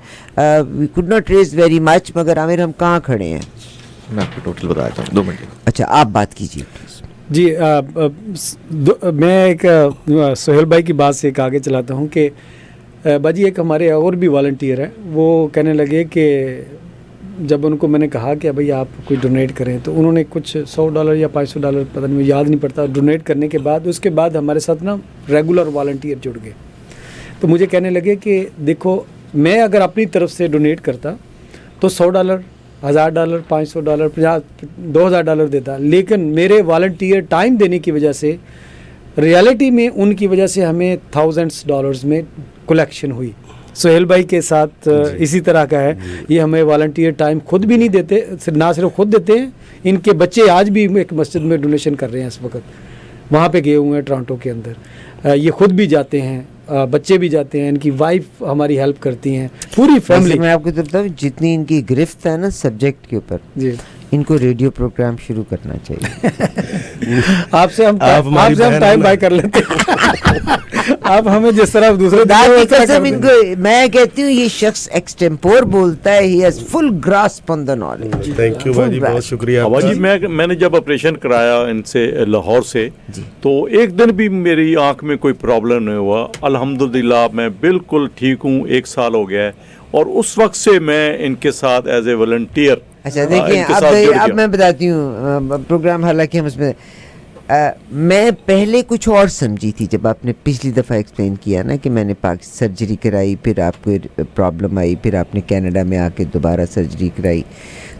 We could not raise very much, مگر عامر ہم کہاں کھڑے ہیں؟ میں آپ کو ٹوٹل بتا دیتا ہوں, 2 منٹ. اچھا آپ بات کیجیے پلیز. جی میں ایک سہیل بھائی کی بات سے ایک آگے چلاتا ہوں کہ باجی ایک ہمارے اور بھی والنٹیئر ہیں, وہ کہنے لگے کہ جب ان کو میں نے کہا کہ بھائی آپ کوئی ڈونیٹ کریں, تو انہوں نے کچھ $100 یا $500 پتہ نہیں, یاد نہیں پڑتا, ڈونیٹ کرنے کے بعد اس کے بعد ہمارے ساتھ نا ریگولر والنٹیئر جڑ گئے. تو مجھے کہنے لگے کہ دیکھو میں اگر اپنی طرف سے ڈونیٹ کرتا تو $100, $1000, $500, $2000 دیتا, لیکن میرے والنٹیئر ٹائم دینے کی وجہ سے ریالٹی میں ان کی وجہ سے ہمیں $1000s میں کلیکشن ہوئی. سہیل بھائی کے ساتھ اسی طرح کا ہے, یہ ہمیں والنٹیئر ٹائم خود بھی نہیں دیتے, نہ صرف خود دیتے ہیں, ان کے بچے آج بھی ایک مسجد میں ڈونیشن کر رہے ہیں اس وقت, وہاں پہ گئے ہوئے ہیں ٹورانٹو کے اندر. یہ خود بھی جاتے ہیں, بچے بھی جاتے ہیں, ان کی وائف ہماری ہیلپ کرتی ہیں, پوری فیملی. میں آپ کو بتاؤں جتنی ان کی گرفت ہے نا سبجیکٹ کے اوپر, جی ان کو ریڈیو پروگرام شروع کرنا چاہیے. آپ سے ہم ٹائم بائی کر لیتے ہیں, آپ ہمیں جس طرح دوسرے میں کہتی ہوں یہ شخص ایکسٹمپور بولتا ہے, he has full grasp on the knowledge. Thank you باجی, بہت شکریہ. باجی میں نے جب آپریشن کرایا ان سے لاہور سے, تو ایک دن بھی میری آنکھ میں کوئی پرابلم نہیں ہوا. الحمدللہ میں بالکل ٹھیک ہوں, 1 سال ہو گیا ہے, اور اس وقت سے میں ان کے ساتھ ایز اے والنٹیئر. اچھا دیکھیں اب میں بتاتی ہوں پروگرام, حالانکہ ہم اس میں پہلے کچھ اور سمجھی تھی جب آپ نے پچھلی دفعہ ایکسپلین کیا نا کہ میں نے سرجری کرائی, پھر آپ کو پرابلم آئی, پھر آپ نے کینیڈا میں آ کے دوبارہ سرجری کرائی.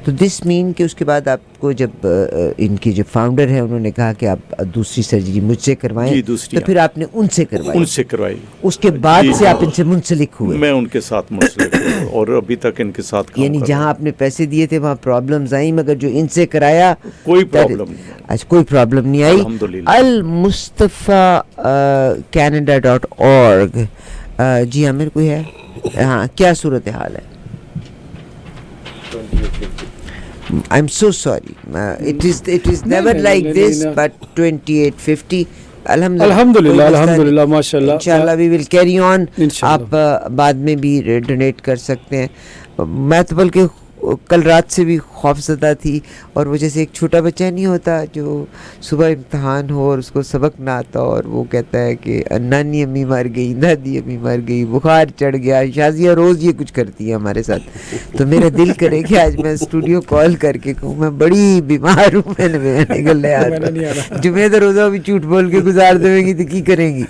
تو دس مین کہ اس کے بعد آپ کو جب ان کے جو فاؤنڈر ہیں انہوں نے کہا کہ آپ دوسری سرجری مجھ سے کروائیں, تو پھر آپ نے ان سے کروائی, اس کے بعد سے آپ ان سے منسلک ہوئے. میں ان کے ساتھ منسلک ہوں اور ابھی تک ان کے ساتھ یعنی جہاں آپ نے پیسے دیے تھے وہاں پرابلمز آئیں, مگر جو ان سے کرایا کوئی پرابلم نہیں. اچھا کوئی پرابلم نہیں آئی. almustafacanada.org. جی عامر کوئی ہے؟ ہاں کیا صورتحال ہے؟ I'm so sorry. It is never like this, but 2850. الحمدللہ ماشاءاللہ. انشاءاللہ we will carry on. آپ بعد میں بھی ڈونیٹ کر سکتے ہیں. میں تو بلکہ کل رات سے بھی خوف زدہ تھی, اور وہ جیسے ایک چھوٹا بچہ نہیں ہوتا جو صبح امتحان ہو اور اس کو سبق نہ آتا اور وہ کہتا ہے کہ نانی امی مر گئی, دادی امی مر گئی, بخار چڑھ گیا. شازیہ روز یہ کچھ کرتی ہے ہمارے ساتھ. تو میرا دل کرے کہ آج میں اسٹوڈیو کال کر کے کہوں میں بڑی بیمار ہوں, میں نے گلے جمعہ تو روزہ بھی جھوٹ بول کے گزار دیں گی تو کی کریں گی.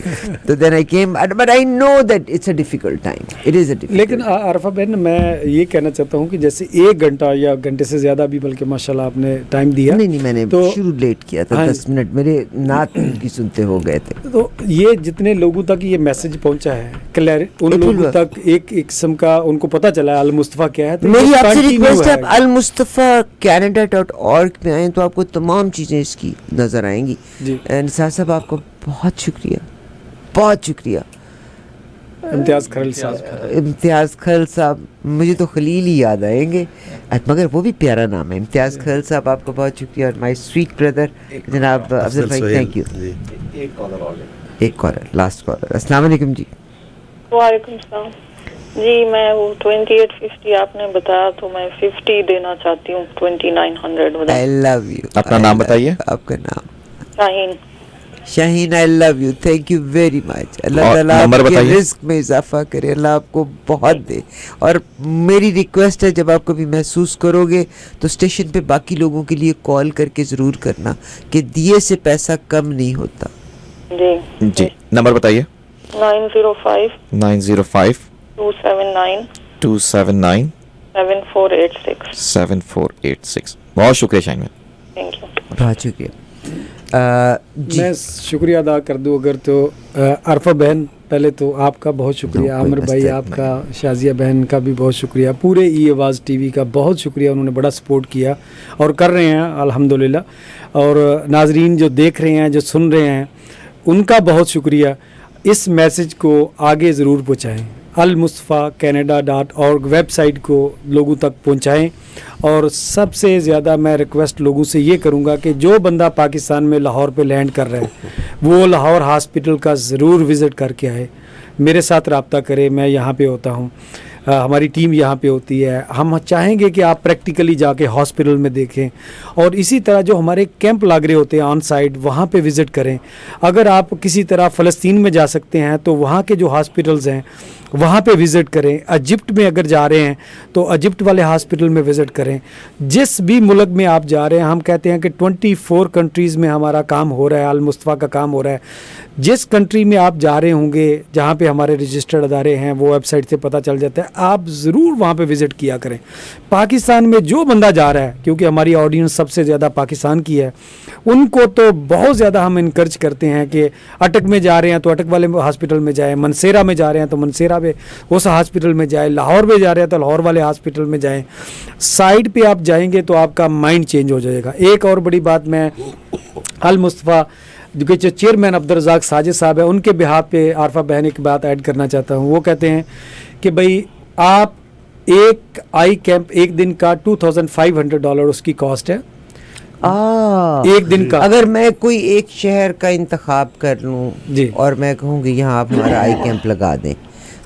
تو then I came, but I know that it's a difficult time, it is a difficult. لیکن عارفہ بہن میں یہ کہنا چاہتا ہوں کہ جیسے 1 گھنٹہ یا گھنٹے سے زیادہ بھی بلکہ ماشاءاللہ آپ نے ٹائم دیا. نہیں میں نے شروع لیٹ کیا تھا, 10 منٹ میرے نعت کی سنتے ہو گئے تھے. تو یہ جتنے لوگوں تک یہ میسج پہنچا ہے ان لوگوں تک ایک قسم کا ان کو پتہ چلا ہے المصطفیٰ کیا ہے. میری آپ سے ریکویسٹ ہے, آپ almustafacanada.org پہ آئیں تو آپ کو تمام چیزیں اس کی نظر آئیں گی. نثار صاحب آپ کو بہت شکریہ, بہت شکریہ. امتیاز کھرل صاحب, مجھے تو خلیل ہی یاد آئیں گے, مگر وہ بھی پیارا نام ہے. امتیاز کھرل صاحب آپ کو بہت شکریہ, اور مائی سویٹ بردر جناب افضل بھائی, تھینک یو. ایک کالر, لاسٹ کالر. السلام علیکم. جی وعلیکم السلام. جی میں وہ 2850 آپ نے بتایا تو میں 50 دینا چاہتی ہوں. 2900. I love you. اپنا نام بتائیے. آپ کا نام؟ Shaheen. I love you, thank you very much. اللہ تعالیٰ آپ کے رزق میں اضافہ کرے, اللہ آپ کو بہت دے. اور میری ریکویسٹ ہے جب آپ کبھی محسوس کرو گے تو اسٹیشن پہ باقی لوگوں کے لیے کال کر کے ضرور کرنا کہ دیے سے پیسہ کم نہیں ہوتا. جی نمبر بتائیے. 905 279 7486. بہت شکریہ شاہین. Thank you. بہت شکریہ. میں شکریہ ادا کر دوں اگر تو عارفہ بہن پہلے تو آپ کا بہت شکریہ، عامر بھائی آپ کا، شازیہ بہن کا بھی بہت شکریہ، پورے ای آواز ٹی وی کا بہت شکریہ، انہوں نے بڑا سپورٹ کیا اور کر رہے ہیں الحمدللہ، اور ناظرین جو دیکھ رہے ہیں، جو سن رہے ہیں، ان کا بہت شکریہ. اس میسج کو آگے ضرور پہنچائیں، almustapha.canada.org ویب سائٹ کو لوگوں تک پہنچائیں. اور سب سے زیادہ میں ریکویسٹ لوگوں سے یہ کروں گا کہ جو بندہ پاکستان میں لاہور پہ لینڈ کر رہا ہے وہ لاہور ہاسپٹل کا ضرور وزٹ کر کے آئے، میرے ساتھ رابطہ کرے، میں یہاں پہ ہوتا ہوں، ہماری ٹیم یہاں پہ ہوتی ہے. ہم چاہیں گے کہ آپ پریکٹیکلی جا کے ہاسپٹل میں دیکھیں، اور اسی طرح جو ہمارے کیمپ لگ رہے ہوتے ہیں آن سائٹ، وہاں پہ وزٹ کریں. اگر آپ کسی طرح فلسطین میں جا سکتے ہیں تو وہاں کے جو ہاسپٹلز ہیں وہاں پہ وزٹ کریں. ایجپٹ میں اگر جا رہے ہیں تو ایجپٹ والے ہاسپٹل میں وزٹ کریں. جس بھی ملک میں آپ جا رہے ہیں، ہم کہتے ہیں کہ 24 کنٹریز میں ہمارا کام ہو رہا ہے، المصطفیٰ کا کام ہو رہا ہے. جس کنٹری میں آپ جا رہے ہوں گے جہاں پہ ہمارے رجسٹرڈ ادارے ہیں، وہ ویب سائٹ سے پتہ چل جاتا ہے، آپ ضرور وہاں پہ وزٹ کیا کریں. پاکستان میں جو بندہ جا رہا ہے، کیونکہ ہماری آڈینس سب سے زیادہ پاکستان کی ہے، ان کو تو بہت زیادہ ہم انکرج کرتے ہیں کہ اٹک میں جا رہے ہیں تو اٹک والے ہاسپٹل میں جائیں، منسیرہ میں جا رہے ہیں تو منسیرہ میں اس ہاسپٹل میں جائیں، لاہور میں جا رہے ہیں تو لاہور والے ہاسپٹل میں جائیں. سائٹ پہ آپ جائیں گے تو آپ کا مائنڈ چینج ہو جائے گا. ایک اور بڑی بات میں المصطفیٰ جو کہ چیئرمین عبدالرزاق ساجد صاحب ہیں، ان کے بہاف پہ عارفہ بہن ایک بات ایڈ کرنا چاہتا ہوں. وہ کہتے ہیں کہ بھائی آپ ایک آئی کیمپ ایک دن کا $2,500 اس کی کاسٹ ہے ایک دن کا. اگر میں کوئی ایک شہر کا انتخاب کر لوں جی اور میں کہوں کہ یہاں آپ ہمارا آئی کیمپ لگا دیں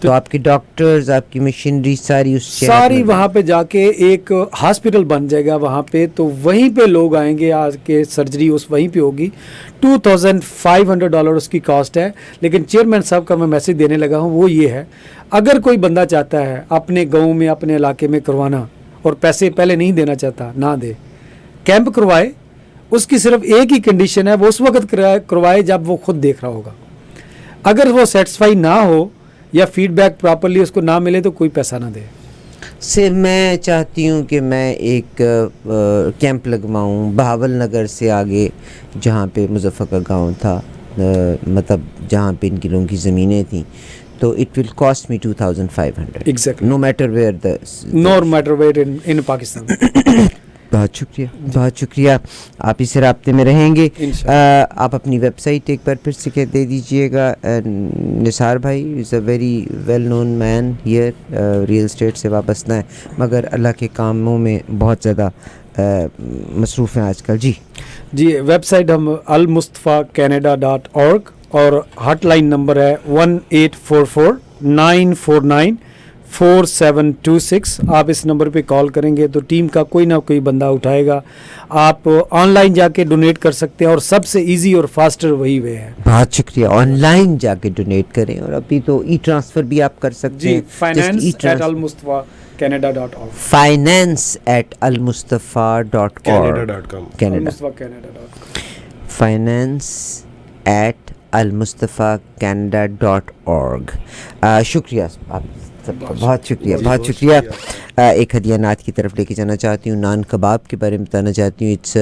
تو آپ کی ڈاکٹرز، آپ کی مشینری ساری اس شہر ساری وہاں پہ جا کے ایک ہاسپٹل بن جائے گا وہاں پہ، تو وہیں پہ لوگ آئیں گے، آ کے سرجری اس وہیں پہ ہوگی. $2,500 اس کی کاسٹ ہے. لیکن چیئرمین صاحب کا میں میسج دینے لگا ہوں وہ یہ ہے، اگر کوئی بندہ چاہتا ہے اپنے گاؤں میں اپنے علاقے میں کروانا اور پیسے پہلے نہیں دینا چاہتا، نہ دے، کیمپ کروائے. اس کی صرف ایک ہی کنڈیشن ہے، وہ اس وقت کروائے جب وہ خود دیکھ رہا ہوگا. اگر وہ سیٹسفائی نہ ہو یا فیڈ بیک پراپرلی اس کو نہ ملے تو کوئی پیسہ نہ دے. سے میں چاہتی ہوں کہ میں ایک کیمپ لگواؤں بہاول نگر سے آگے، جہاں پہ مظفر کا گاؤں تھا، مطلب جہاں پہ ان کی لوگوں کی زمینیں تھیں، تو it will cost me 2,500 exactly, no matter where in Pakistan. بہت شکریہ، بہت شکریہ. آپ اس سے رابطے میں رہیں گے. آپ اپنی ویب سائٹ ایک بار پھر سے دے دیجئے گا. نثار بھائی is a very well known man here, real estate سے وابستہ ہے مگر اللہ کے کاموں میں بہت زیادہ مصروف ہیں آج کل. جی ویب سائٹ ہم almustapha.canada.org اور ہاٹ لائن نمبر ہے 1844-949-4726. آپ اس نمبر پہ کال کریں گے تو ٹیم کا کوئی نہ کوئی بندہ اٹھائے گا. آپ آن لائن جا کے ڈونیٹ کر سکتے ہیں اور سب سے ایزی اور فاسٹر وہی وے ہے. بہت شکریہ. آن لائن جا کے ڈونیٹ کریں، اور ابھی تو ای ٹرانسفر بھی آپ کر سکتے ہیں. finance@almustapha.canada.org finance@almustapha.canada.org. شکریہ آپ سب کا، بہت شکریہ، بہت شکریہ. ایک ہدیہ نعت کی طرف لے کے جانا چاہتی ہوں. نان کباب کے بارے میں بتانا چاہتی ہوں. اٹس